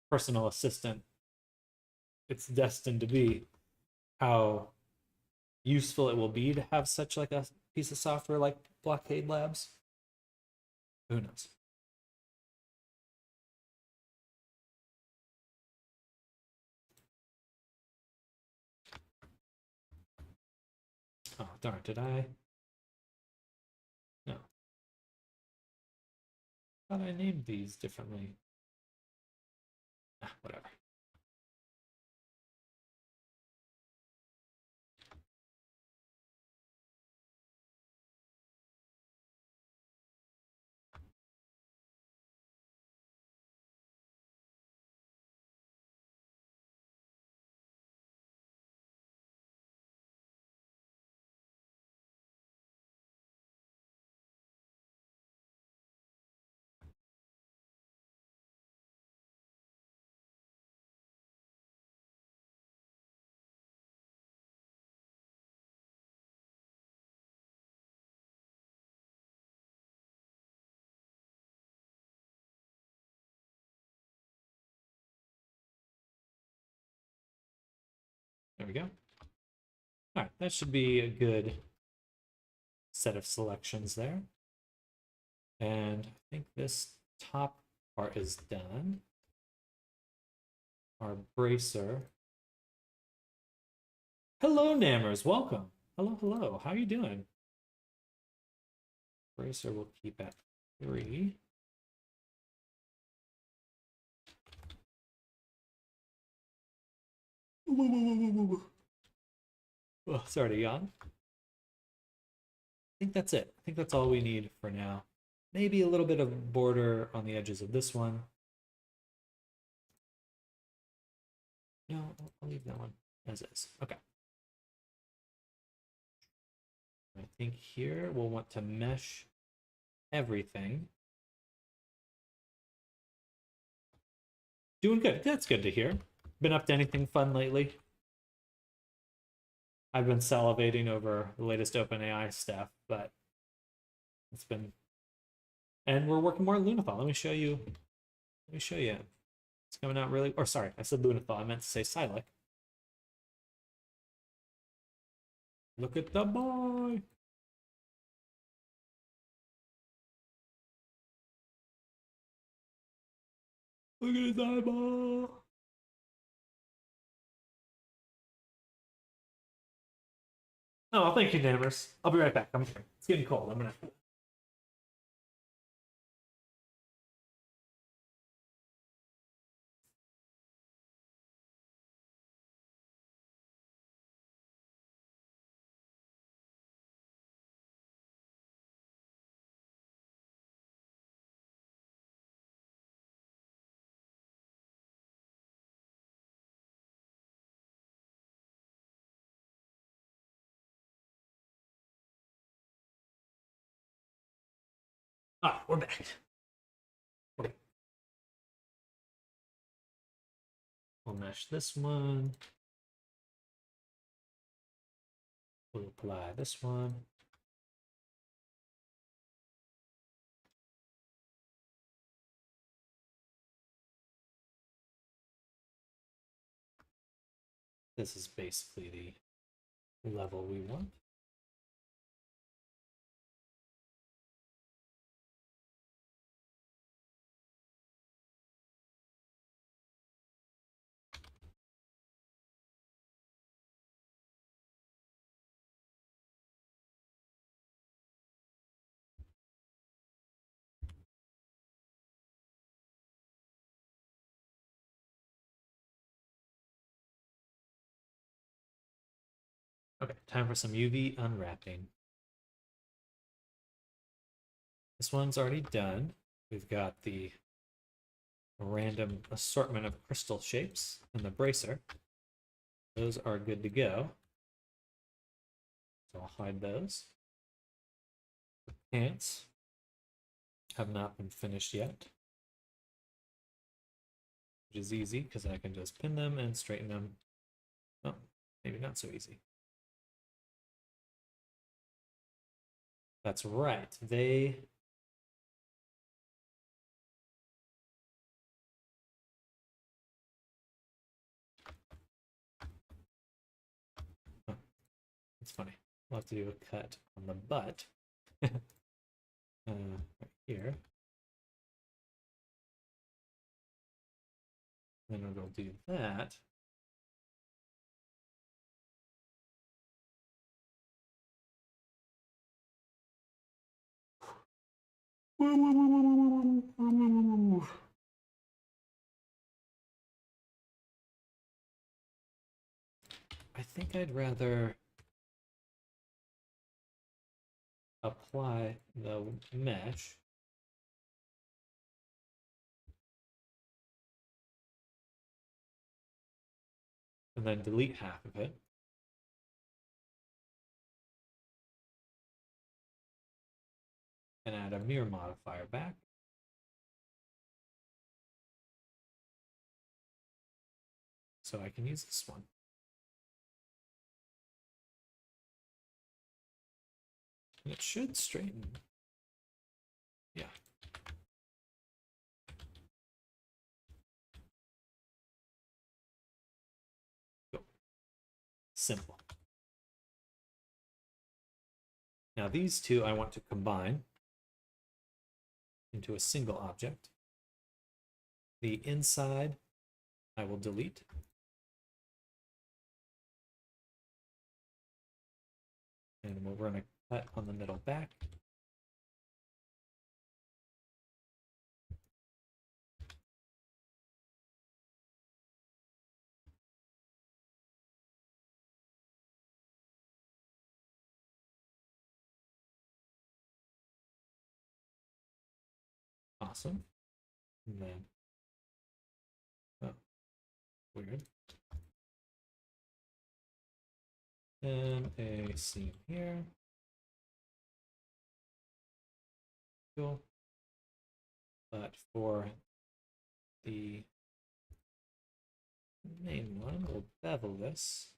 personal assistant it's destined to be, how useful it will be to have such like a piece of software like Blockade Labs. Who knows? Oh, darn, did I? No. Thought I named these differently. Whatever. There we go. All right, that should be a good set of selections there. And I think this top part is done. Our bracer. Hello, Nammers. Welcome. Hello. How are you doing? Bracer will keep at 3. Oh, sorry to yawn. I think that's it. I think that's all we need for now. Maybe a little bit of border on the edges of this one. No, I'll leave that one as is. Okay. I think here we'll want to mesh everything. Doing good. That's good to hear. Been up to anything fun lately? I've been salivating over the latest OpenAI stuff, but it's been, and we're working more on Lunathal. Let me show you. It's coming out really, or sorry, I said Lunathal. I meant to say Silac. Look at the boy. Look at his eyeball. Oh, thank you, Nammers. I'll be right back. I'm here. It's getting cold. I'm gonna. Ah, we're back. Okay. We'll mesh this one. We'll apply this one. This is basically the level we want. Okay, time for some UV unwrapping. This one's already done. We've got the random assortment of crystal shapes and the bracer. Those are good to go. So I'll hide those. The pants have not been finished yet, which is easy because I can just pin them and straighten them. Oh, maybe not so easy. That's right. Oh, it's funny. We'll have to do a cut on the butt. Right here. Then we'll do that. I think I'd rather apply the mesh and then delete half of it. And add a mirror modifier back. So I can use this one. And it should straighten. Yeah. Go. Simple. Now these two I want to combine into a single object. The inside I will delete. And we'll run a cut on the middle back. Awesome. And then, oh, weird. And a seam here. Cool. But for the main one, we'll bevel this.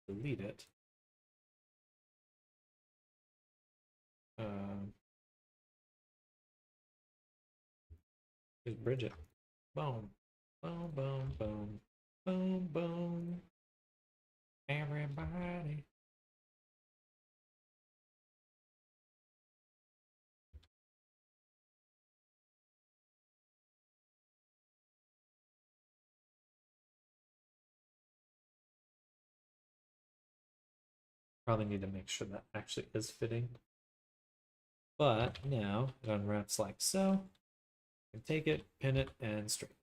Delete it. Just bridge it. Boom. Boom, boom, boom. Boom, boom. Everybody. Probably need to make sure that actually is fitting. But now it unwraps like so. You can take it, pin it, and straighten.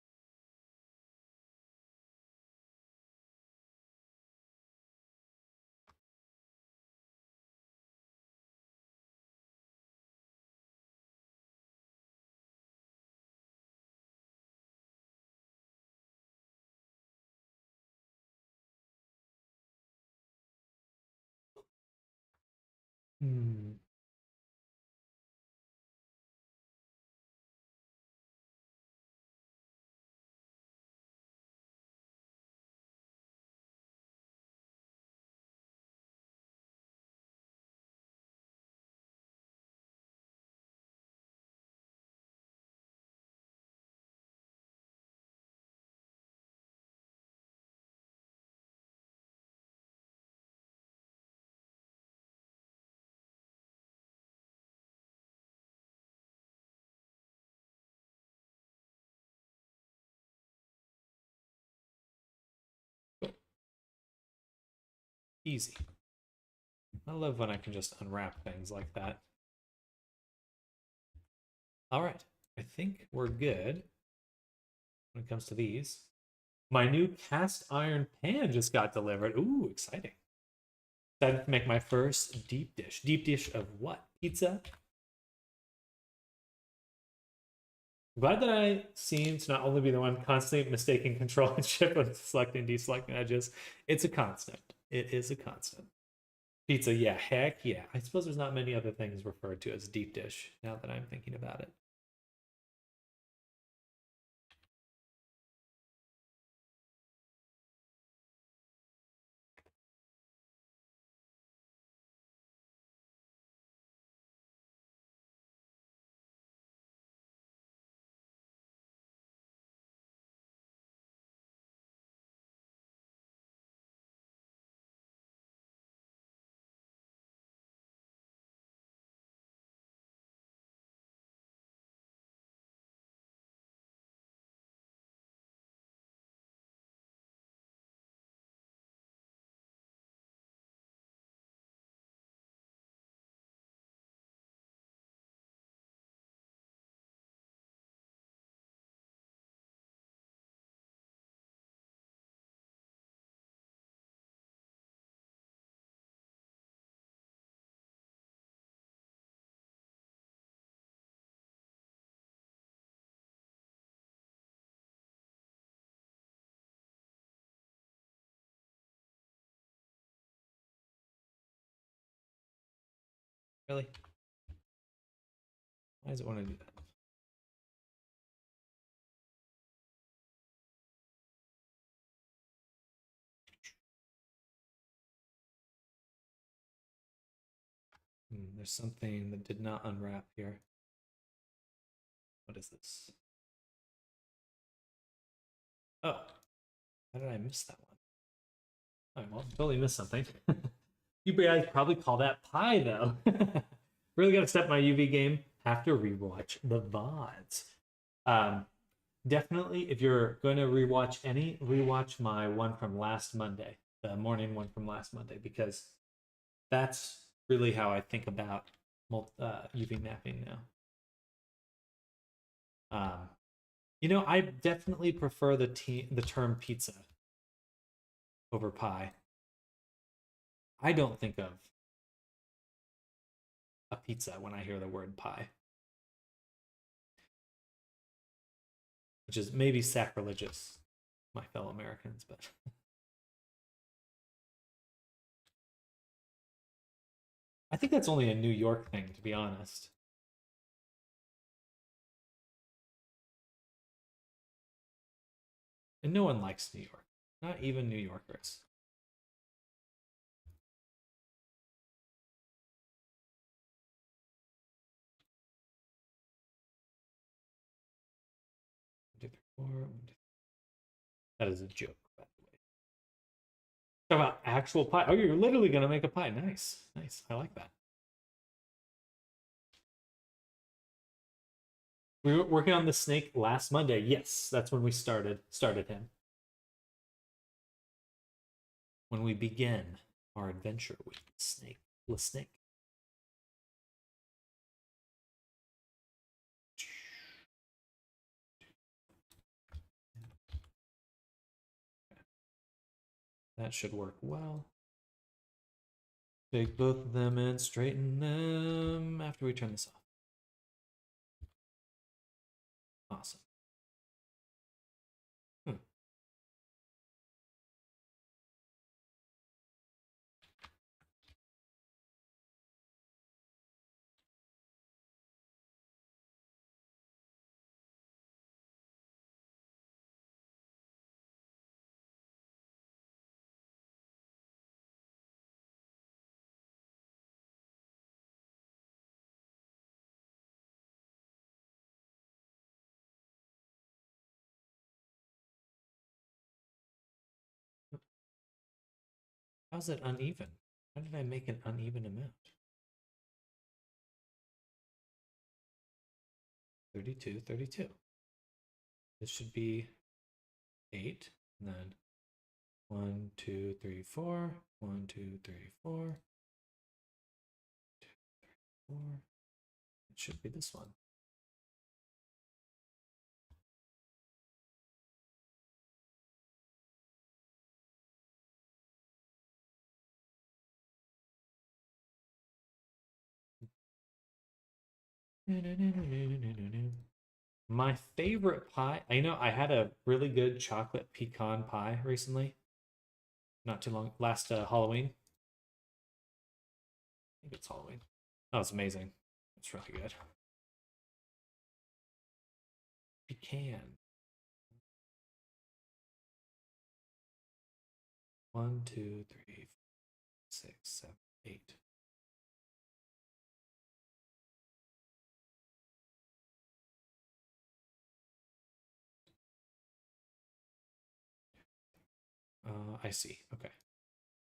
Easy. I love when I can just unwrap things like that. All right, I think we're good when it comes to these. My new cast iron pan just got delivered. Ooh, exciting. Excited to make my first deep dish. Deep dish of what? Pizza? Glad that I seem to not only be the one constantly mistaking control and shift when selecting, deselecting edges. It's a constant. It is a constant. Pizza, yeah, heck yeah. I suppose there's not many other things referred to as deep dish now that I'm thinking about it. Really? Why does it want to do that? There's something that did not unwrap here. What is this? Oh, how did I miss that one? All right, well, totally missed something. You guys probably call that pie, though. Really got to step my UV game. Have to rewatch the VODs. Definitely, if you're going to rewatch my one from last Monday, the morning one from last Monday, because that's really how I think about UV mapping now. You know, I definitely prefer the term pizza over pie. I don't think of a pizza when I hear the word pie, which is maybe sacrilegious, my fellow Americans, but I think that's only a New York thing, to be honest. And no one likes New York, not even New Yorkers. That is a joke, by the way. Talk about actual pie. Oh, you're literally going to make a pie. Nice. Nice. I like that. We were working on the snake last Monday. Yes, that's when we started him. When we began our adventure with the snake. That should work well. Take both of them and straighten them after we turn this off. Awesome. How's it uneven? How did I make an uneven amount? 32, 32. This should be 8, and then 1, 2, 3, 4, 1, 2, 3, 4, 2, 3, 4. It should be this one. My favorite pie, I know I had a really good chocolate pecan pie recently. Not too long, last Halloween. I think it's Halloween. That was amazing. It's really good. Pecan. 1, 2, 3, 6, 7, 8. I see. Okay.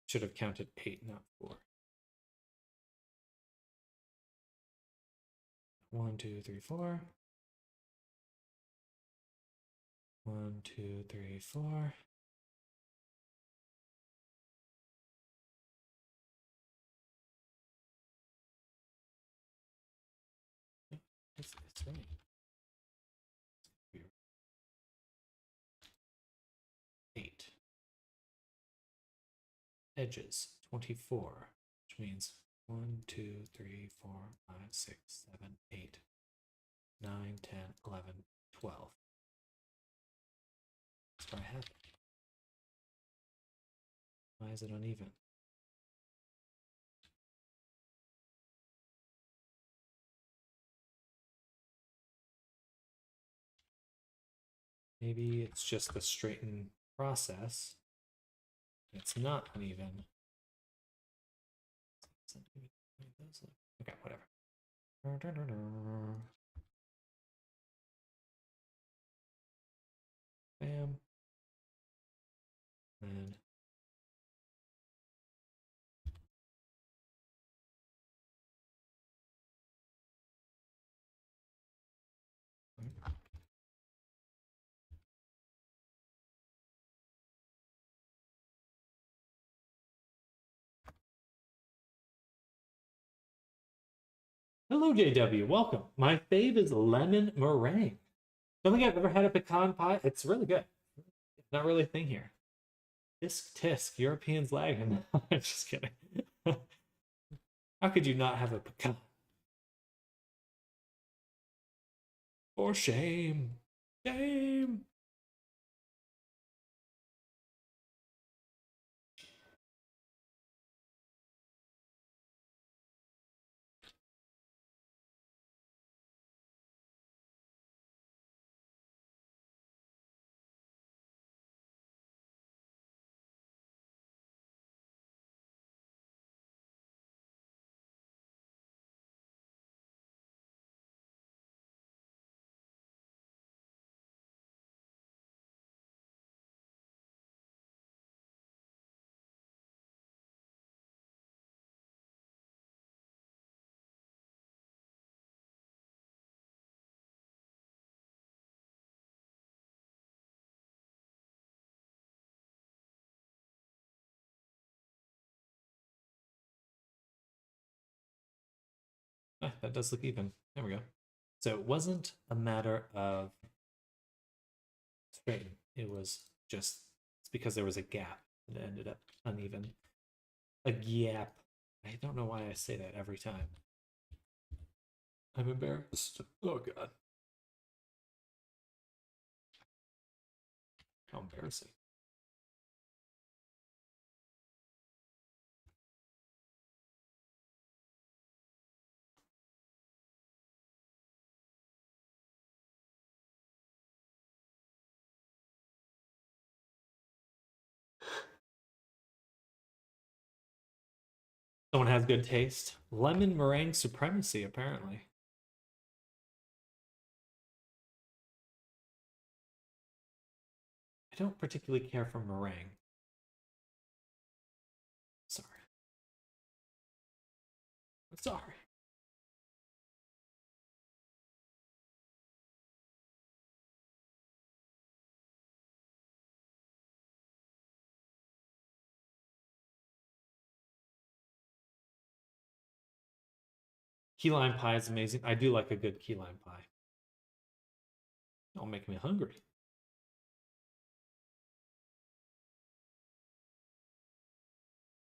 Should have counted 8, not 4. 1, 2, 3, 4. 1, 2, 3, 4. It's right. 8. Edges 24, which means 1, 2, 3, 4, 5, 6, 7, 8, 9, 10, 11, 12. That's where I have it. Why is it uneven? Maybe it's just the straighten process. It's not uneven. Okay, whatever. Bam. And hello, JW. Welcome. My fave is lemon meringue. Don't think I've ever had a pecan pie. It's really good. Not really a thing here. Tisk tisk. Europeans lag. I'm just kidding. How could you not have a pecan? For shame. Shame. Ah, that does look even. There we go. So it wasn't a matter of straighten. It was just, it's because there was a gap and it ended up uneven. A gap. I don't know why I say that every time. I'm embarrassed. Oh god. How embarrassing. Someone has good taste. Lemon meringue supremacy, apparently. I don't particularly care for meringue. Sorry. I'm sorry. Key lime pie is amazing. I do like a good key lime pie. It'll make me hungry.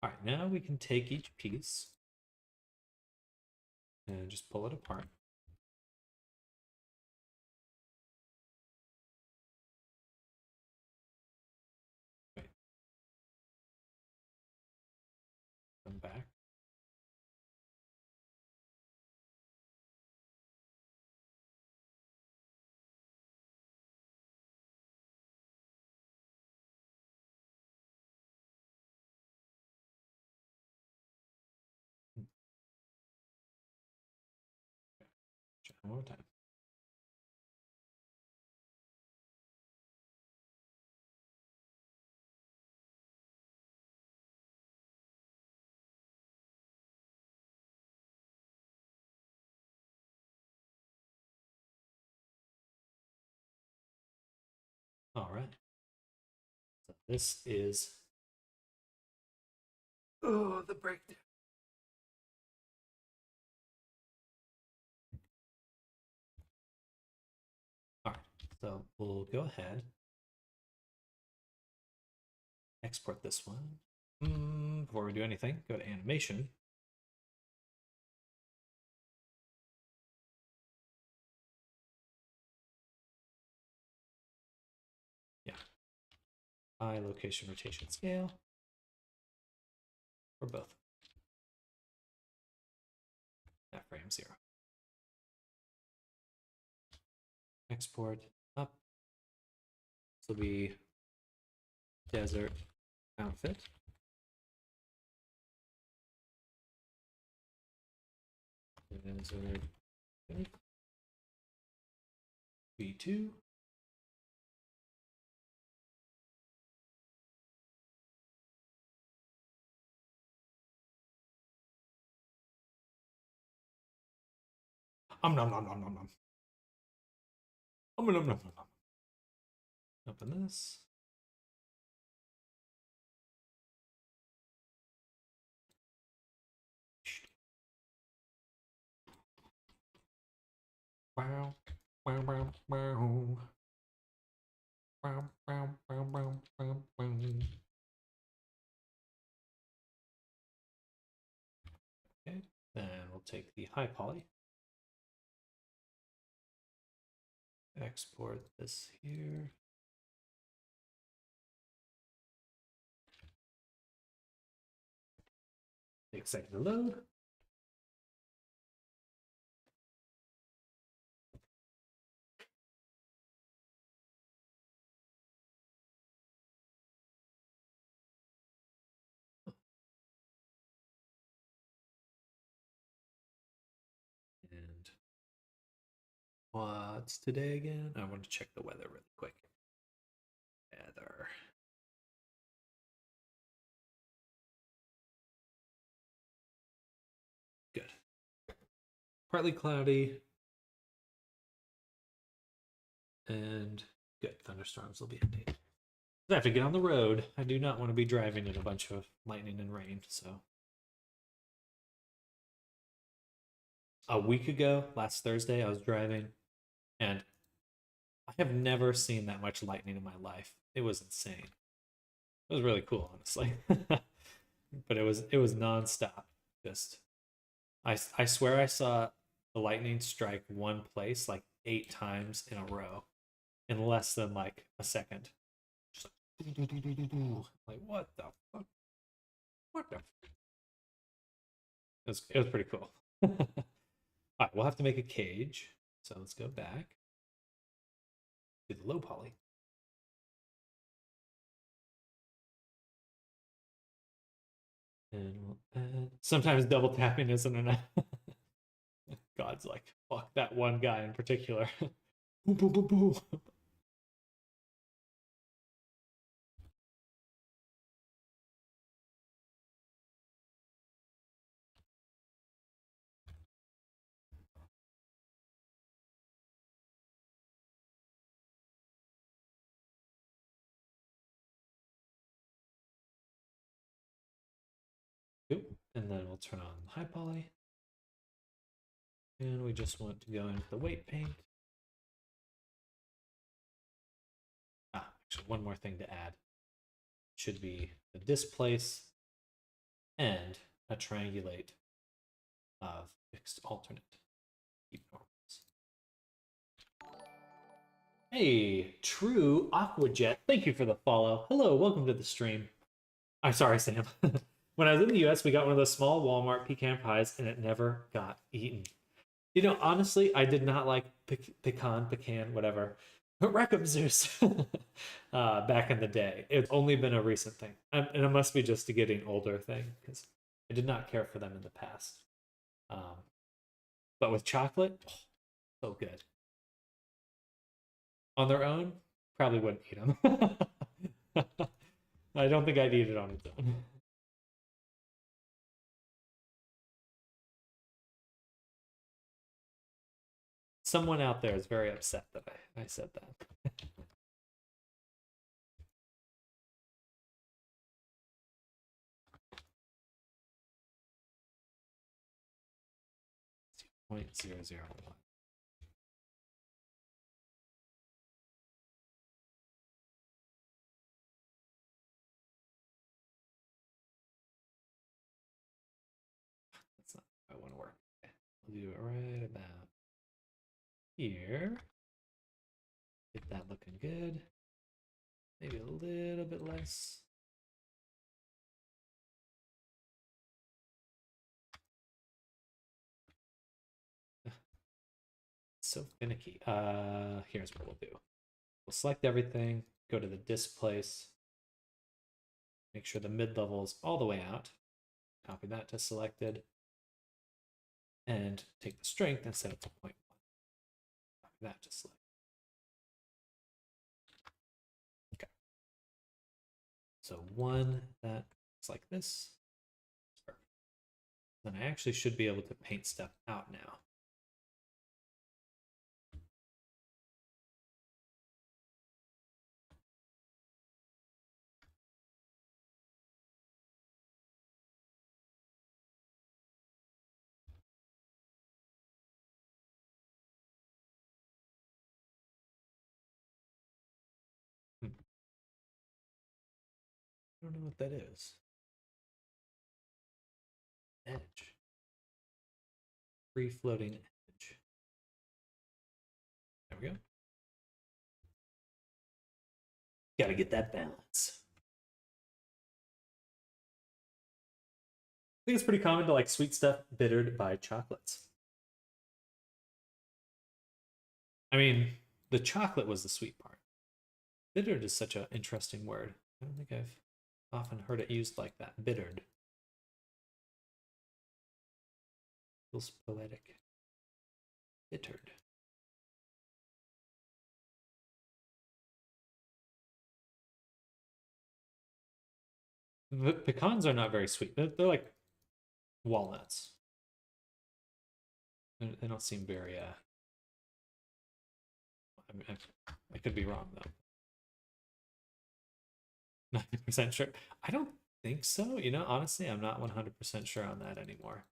All right, now we can take each piece and just pull it apart. One more time. All right. So this is the breakdown. All right. So we'll go ahead. Export this one. Before we do anything, go to animation. Yeah. Eye, location, rotation, scale. Or both. That frame 0. Export up. This will be desert outfit. Desert outfit. V2. Nom nom nom nom nom nom. Nom nom nom nom nom. Open this. Wow, wow, wow, wow. Wow, wow, wow, wow, wow, wow. Okay, then we'll take the high poly. Export this here. Take a second to load. And what's today again? I want to check the weather really quick. Weather. Good. Partly cloudy. And good. Thunderstorms will be indeed. I have to get on the road. I do not want to be driving in a bunch of lightning and rain, so. A week ago, last Thursday, I was driving, and I have never seen that much lightning in my life. It was insane. It was really cool, honestly. But it was nonstop. Just I swear I saw the lightning strike one place like 8 times in a row in less than like a second. Just like what the fuck? What the? It was pretty cool. All right, we'll have to make a cage. So let's go back to the low poly. And we'll add. Sometimes double tapping isn't enough. God's like, fuck that one guy in particular. Boom, boom, boom, boom. And then we'll turn on high poly. And we just want to go into the weight paint. Actually, one more thing to add. Should be the displace and a triangulate of fixed alternate. Keep normals. Hey, True Aquajet, thank you for the follow. Hello, welcome to the stream. I'm sorry, Sam. When I was in the US, we got one of those small Walmart pecan pies and it never got eaten. You know, honestly, I did not like pecan, whatever. But Reckham Zeus back in the day. It's only been a recent thing. And it must be just a getting older thing because I did not care for them in the past. But with chocolate, So good. On their own, probably wouldn't eat them. I don't think I'd eat it on its own. Someone out there is very upset that I said that. 0.001. That's not how I want to work. Okay. I'll do it right about here. Get that looking good. Maybe a little bit less. So finicky. Here's what we'll do. We'll select everything, go to the displace, make sure the mid-level is all the way out. Copy that to selected. And take the strength and set it to 0.1. Copy that to select. Okay. So one that looks like this. Perfect. Then I actually should be able to paint stuff out now. I don't know what that is. Edge. Free floating edge. There we go. Got to get that balance. I think it's pretty common to like sweet stuff bittered by chocolates. I mean, the chocolate was the sweet part. Bittered is such an interesting word. I don't think I've often heard it used like that. Bittered. Feels poetic. Bittered. The pecans are not very sweet. They're like walnuts. They don't seem very. I could be wrong though. 90% sure. I don't think so. You know, honestly, I'm not 100% sure on that anymore.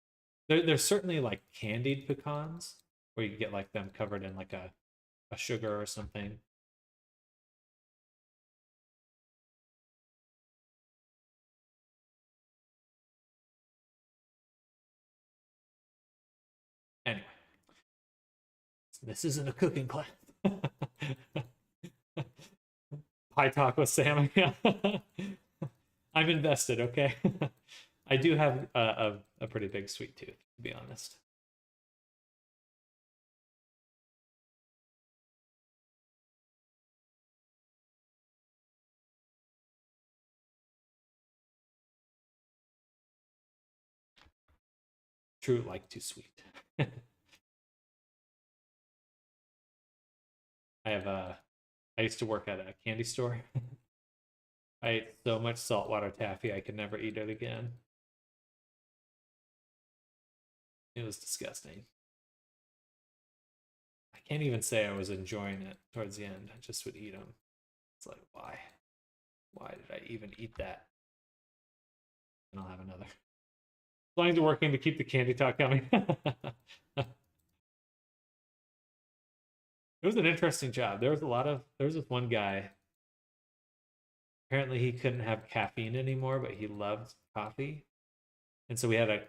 There's certainly like candied pecans where you can get like them covered in like a sugar or something. Anyway, this isn't a cooking class. Pie talk with Sam. I'm invested, okay? I do have a pretty big sweet tooth, to be honest. True, like too sweet. I used to work at a candy store. I ate so much saltwater taffy I could never eat it again. It was disgusting. I can't even say I was enjoying it towards the end. I just would eat them. It's like, why? Why did I even eat that? And I'll have another. As long as you're working to keep the candy talk coming. It was an interesting job. There was this one guy. Apparently he couldn't have caffeine anymore, but he loved coffee. And so we had a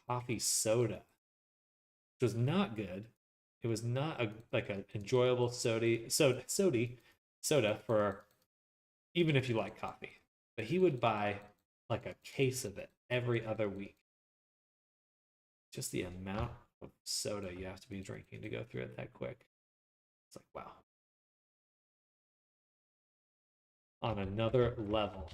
coffee soda, which was not good. It was not like an enjoyable soda for even if you like coffee. But he would buy like a case of it every other week. Just the amount of soda you have to be drinking to go through it that quick. It's like, wow. On another level.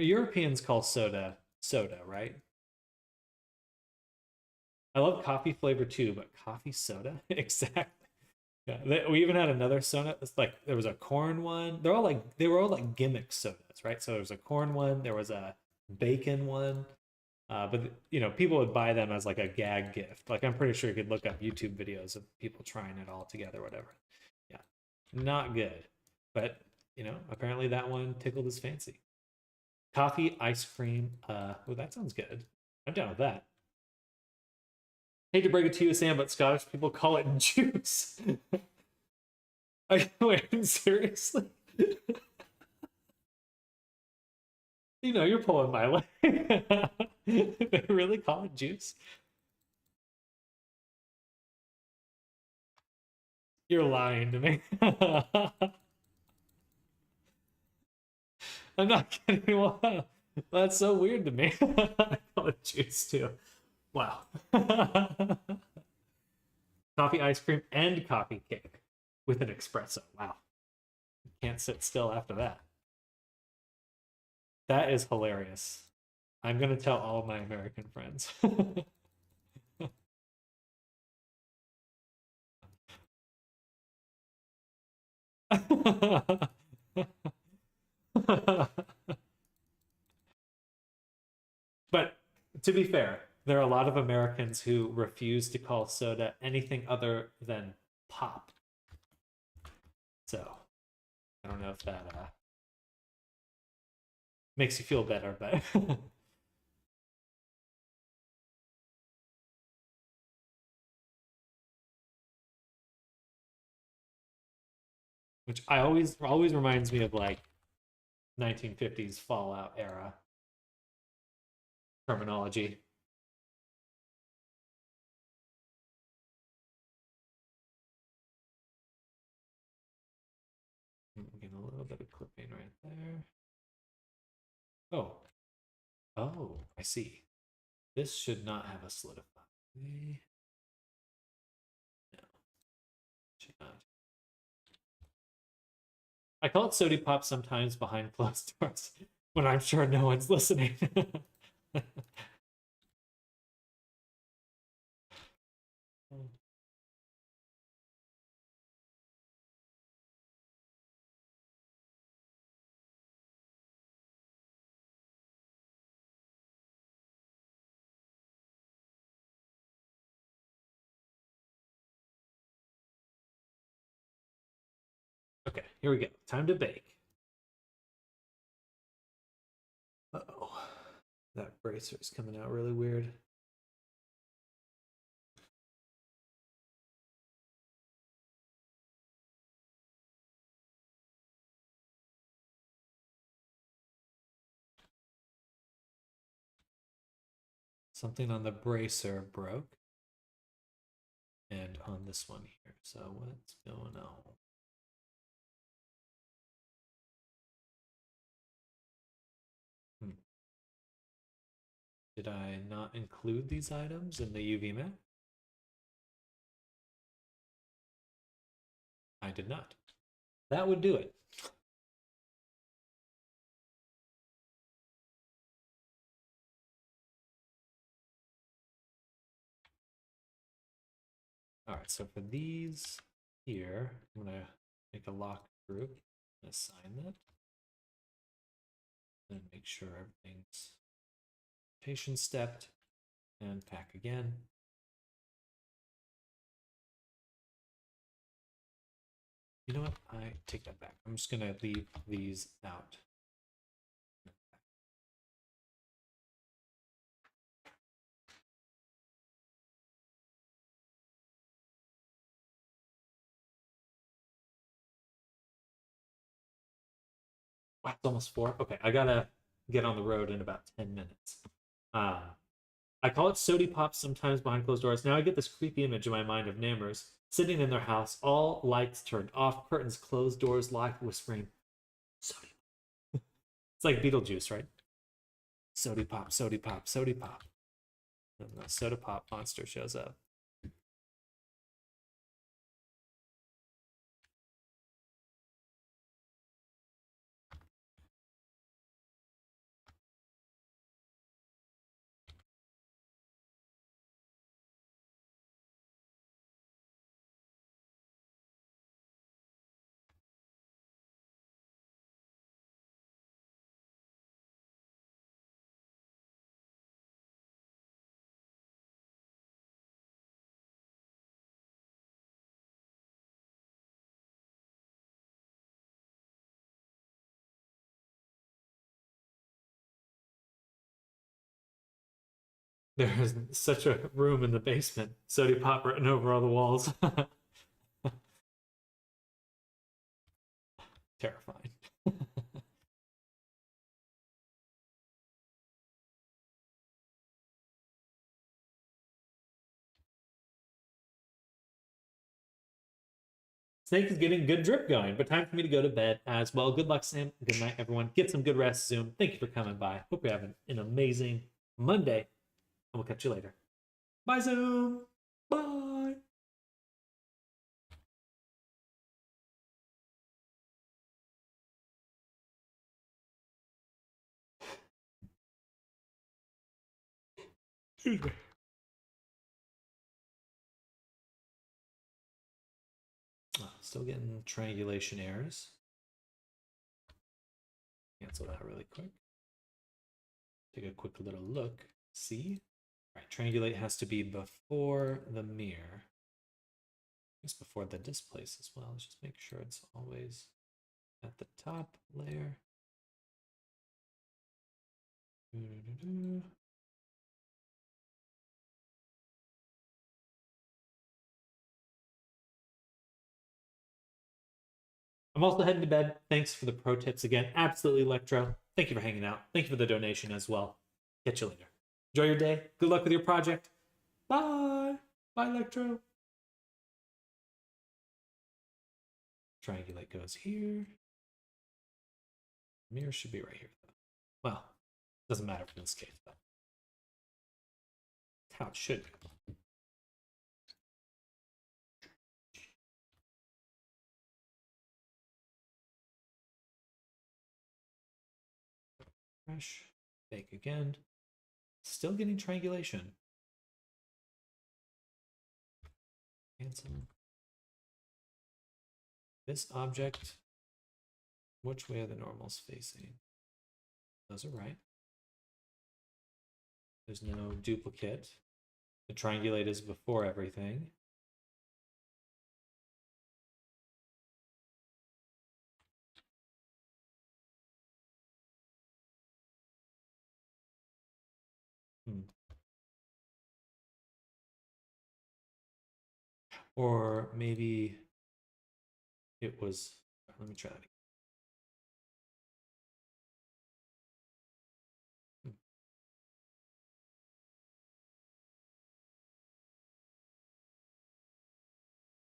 Europeans call soda soda, right? I love coffee flavor too, but coffee soda? Exactly. Yeah, we even had another soda. It's like there was a corn one. They were all like gimmick sodas, right? So there was a corn one, there was a bacon one. But you know, people would buy them as like a gag gift. Like I'm pretty sure you could look up YouTube videos of people trying it all together, whatever. Yeah, not good. But you know, apparently that one tickled his fancy. Coffee, ice cream. Well, that sounds good. I'm down with that. Hate to break it to you, Sam, but Scottish people call it juice. Wait, seriously? You know, you're pulling my leg. They really call it juice? You're lying to me. I'm not kidding. Wow. That's so weird to me. I call it juice too. Wow. Coffee ice cream and coffee cake with an espresso. Wow. Can't sit still after that. That is hilarious. I'm going to tell all my American friends. But to be fair, there are a lot of Americans who refuse to call soda anything other than pop. So I don't know if that makes you feel better, but which I always reminds me of like 1950s Fallout era terminology. Getting a little bit of clipping right there. Oh, oh, I see. This should not have a solidify. No, should not. I call it sody pop sometimes behind closed doors when I'm sure no one's listening. Okay, here we go. Time to bake. Uh-oh. That bracer is coming out really weird. Something on the bracer broke. And on this one here. So what's going on? Did I not include these items in the UV map? I did not. That would do it. All right, so for these here, I'm gonna make a lock group, assign that, and make sure everything's rotation stepped, and pack again. You know what? I take that back. I'm just gonna leave these out. Wow, it's almost 4. Okay, I gotta get on the road in about 10 minutes. Uh, I call it sody pop sometimes behind closed doors. Now I get this creepy image in my mind of neighbors sitting in their house, all lights turned off, curtains closed, doors locked, whispering, sody. It's like Beetlejuice, right? Sody pop, sody pop, sody pop. And the soda pop monster shows up. There's such a room in the basement. Sody pop written over all the walls. Terrifying. Snake is getting good drip going, but time for me to go to bed as well. Good luck, Sam. Good night, everyone. Get some good rest, Zoom. Thank you for coming by. Hope you're having an amazing Monday, and we'll catch you later. Bye, Zoom. Bye. Excuse me. Still getting triangulation errors. Cancel that really quick. Take a quick little look. See? All right, triangulate has to be before the mirror. It's before the displace as well. Let's just make sure it's always at the top layer. I'm also heading to bed. Thanks for the pro tips again. Absolutely, Electro. Thank you for hanging out. Thank you for the donation as well. Catch you later. Enjoy your day. Good luck with your project. Bye. Bye, Electro. Triangulate goes here. Mirror should be right here, though. Well, doesn't matter in this case, but how it should be. Fresh. Bake again. Still getting triangulation. Cancel. This object, which way are the normals facing? Those are right. There's no duplicate. The triangulate is before everything. Or maybe it was, let me try that again.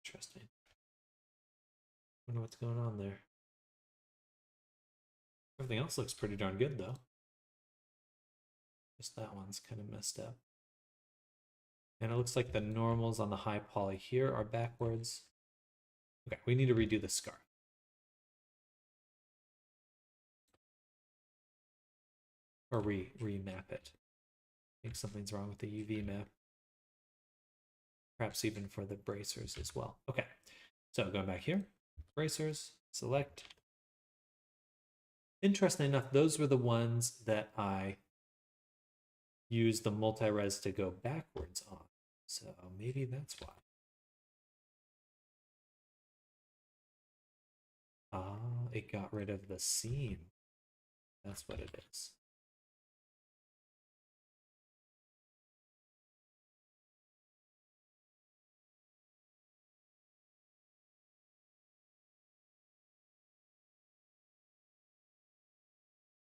Interesting. Wonder what's going on there. Everything else looks pretty darn good though. Just that one's kind of messed up. And it looks like the normals on the high poly here are backwards. Okay, we need to redo the scarf. Or remap it. I think something's wrong with the UV map. Perhaps even for the bracers as well. Okay, so going back here, bracers, select. Interesting enough, those were the ones that I used the multi-res to go backwards on. So maybe that's why. Ah, it got rid of the seam. That's what it is.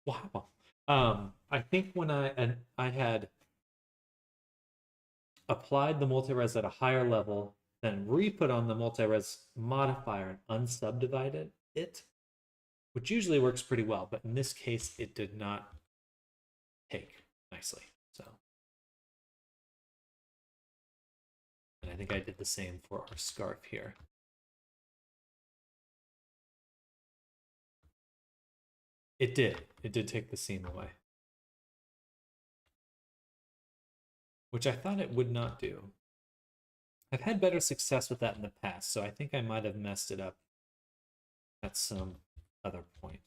Wow. I think when I had applied the multi-res at a higher level, then re-put on the multi-res modifier and unsubdivided it, which usually works pretty well, but in this case, it did not take nicely. So, and I think I did the same for our scarf here. It did. It did take the seam away. Which I thought it would not do. I've had better success with that in the past, so I think I might have messed it up at some other point.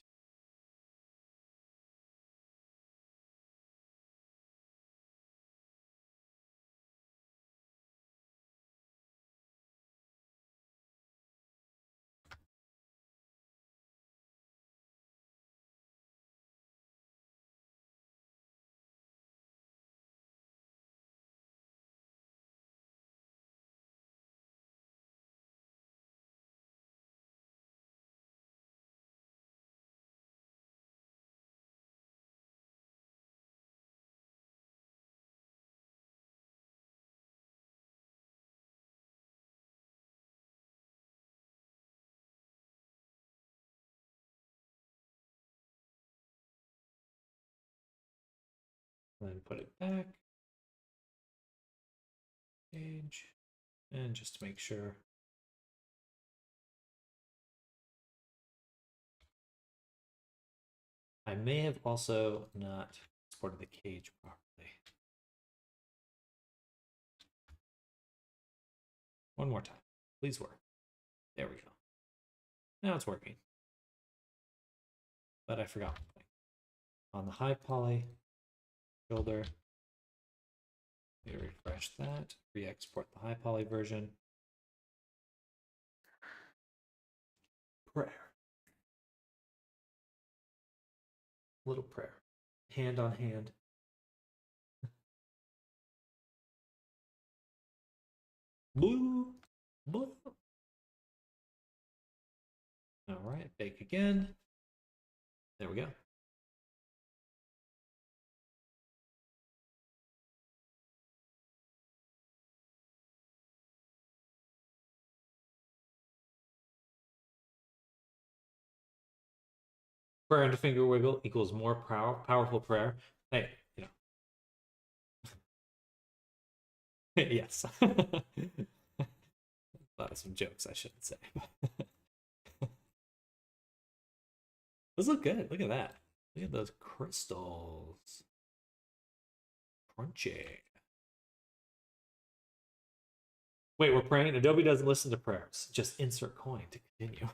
And then put it back. Page. And just to make sure. I may have also not exported the cage properly. One more time. Please work. There we go. Now it's working. But I forgot one thing. On the high poly shoulder, we refresh that, re-export the high poly version. Prayer. Little prayer. Hand on hand. Blue. Blue. All right, bake again. There we go. Prayer and a finger wiggle equals more powerful prayer. Hey, you know. Yes. Thought of some jokes I shouldn't say. Those look good. Look at that. Look at those crystals. Crunchy. Wait, we're praying? Adobe doesn't listen to prayers. Just insert coin to continue.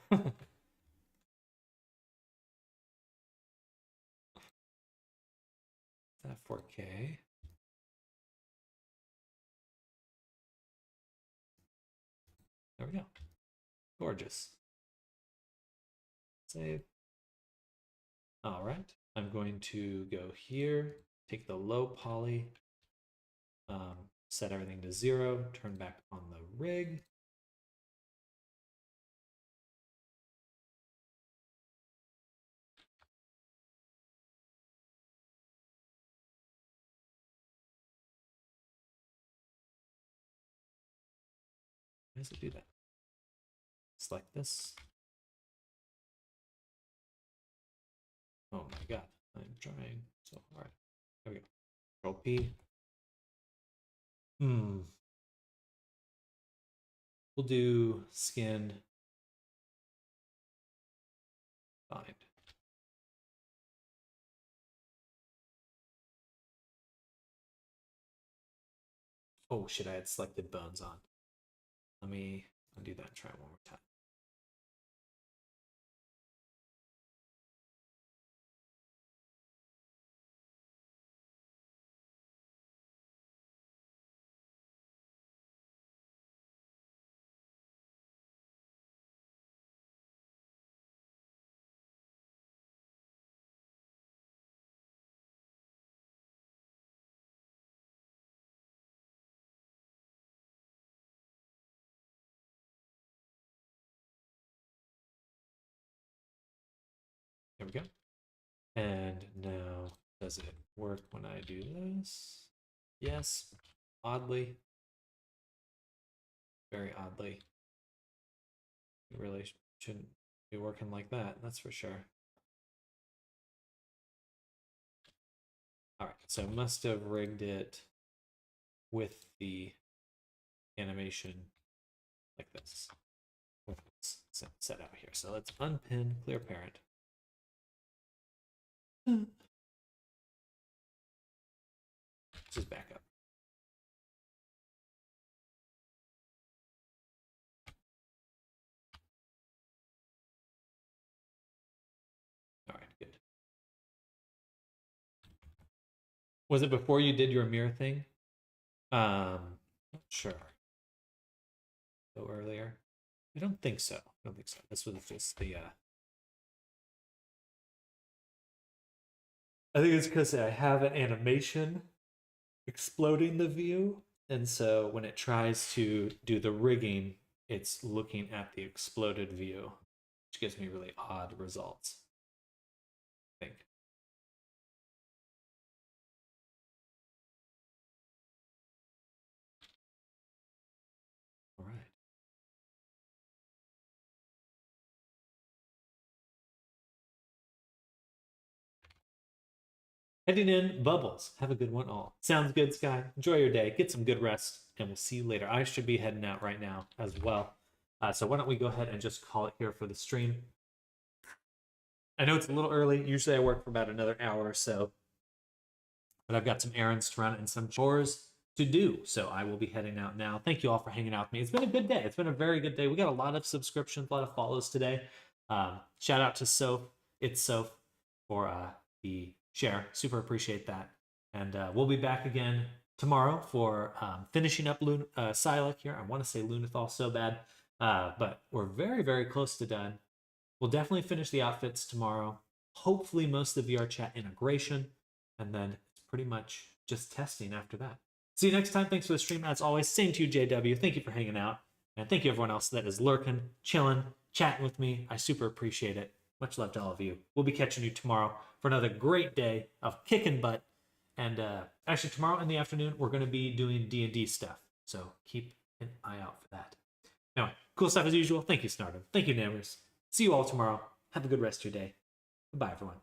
That 4K. There we go. Gorgeous. Save. All right. I'm going to go here, take the low poly, set everything to 0, turn back on the rig. How does it do that? Select this. Oh my god, I'm trying so hard. There we go. Control P. We'll do skin bind. Oh shit, I had selected bones on. Let me undo that and try one more time. There we go. And now, does it work when I do this? Yes, oddly. Very oddly. It really shouldn't be working like that, that's for sure. All right, so must have rigged it with the animation like this. It's set out here. So let's unpin clear parent. Just back up. All right, good. Was it before you did your mirror thing? Not sure. So earlier? I don't think so. I don't think so. This was just the I think it's because I have an animation exploding the view, and so when it tries to do the rigging, it's looking at the exploded view, which gives me really odd results, I think. All right. Heading in, Bubbles. Have a good one all. Sounds good, Sky. Enjoy your day. Get some good rest, and we'll see you later. I should be heading out right now as well. So why don't we go ahead and just call it here for the stream. I know it's a little early. Usually I work for about another hour or so. But I've got some errands to run and some chores to do. So I will be heading out now. Thank you all for hanging out with me. It's been a good day. It's been a very good day. We got a lot of subscriptions, a lot of follows today. Shout out to Soph. It's Soph for the share. Super appreciate that. And we'll be back again tomorrow for finishing up Silac here. I want to say Lunathal so bad, but we're very, very close to done. We'll definitely finish the outfits tomorrow. Hopefully most of the VRChat integration, and then it's pretty much just testing after that. See you next time. Thanks for the stream. As always, same to you, JW. Thank you for hanging out. And thank you everyone else that is lurking, chilling, chatting with me. I super appreciate it. Much love to all of you. We'll be catching you tomorrow for another great day of kicking butt. And actually tomorrow in the afternoon, we're going to be doing D&D stuff. So keep an eye out for that. Anyway, cool stuff as usual. Thank you, Snardom. Thank you, Nammers. See you all tomorrow. Have a good rest of your day. Goodbye, everyone.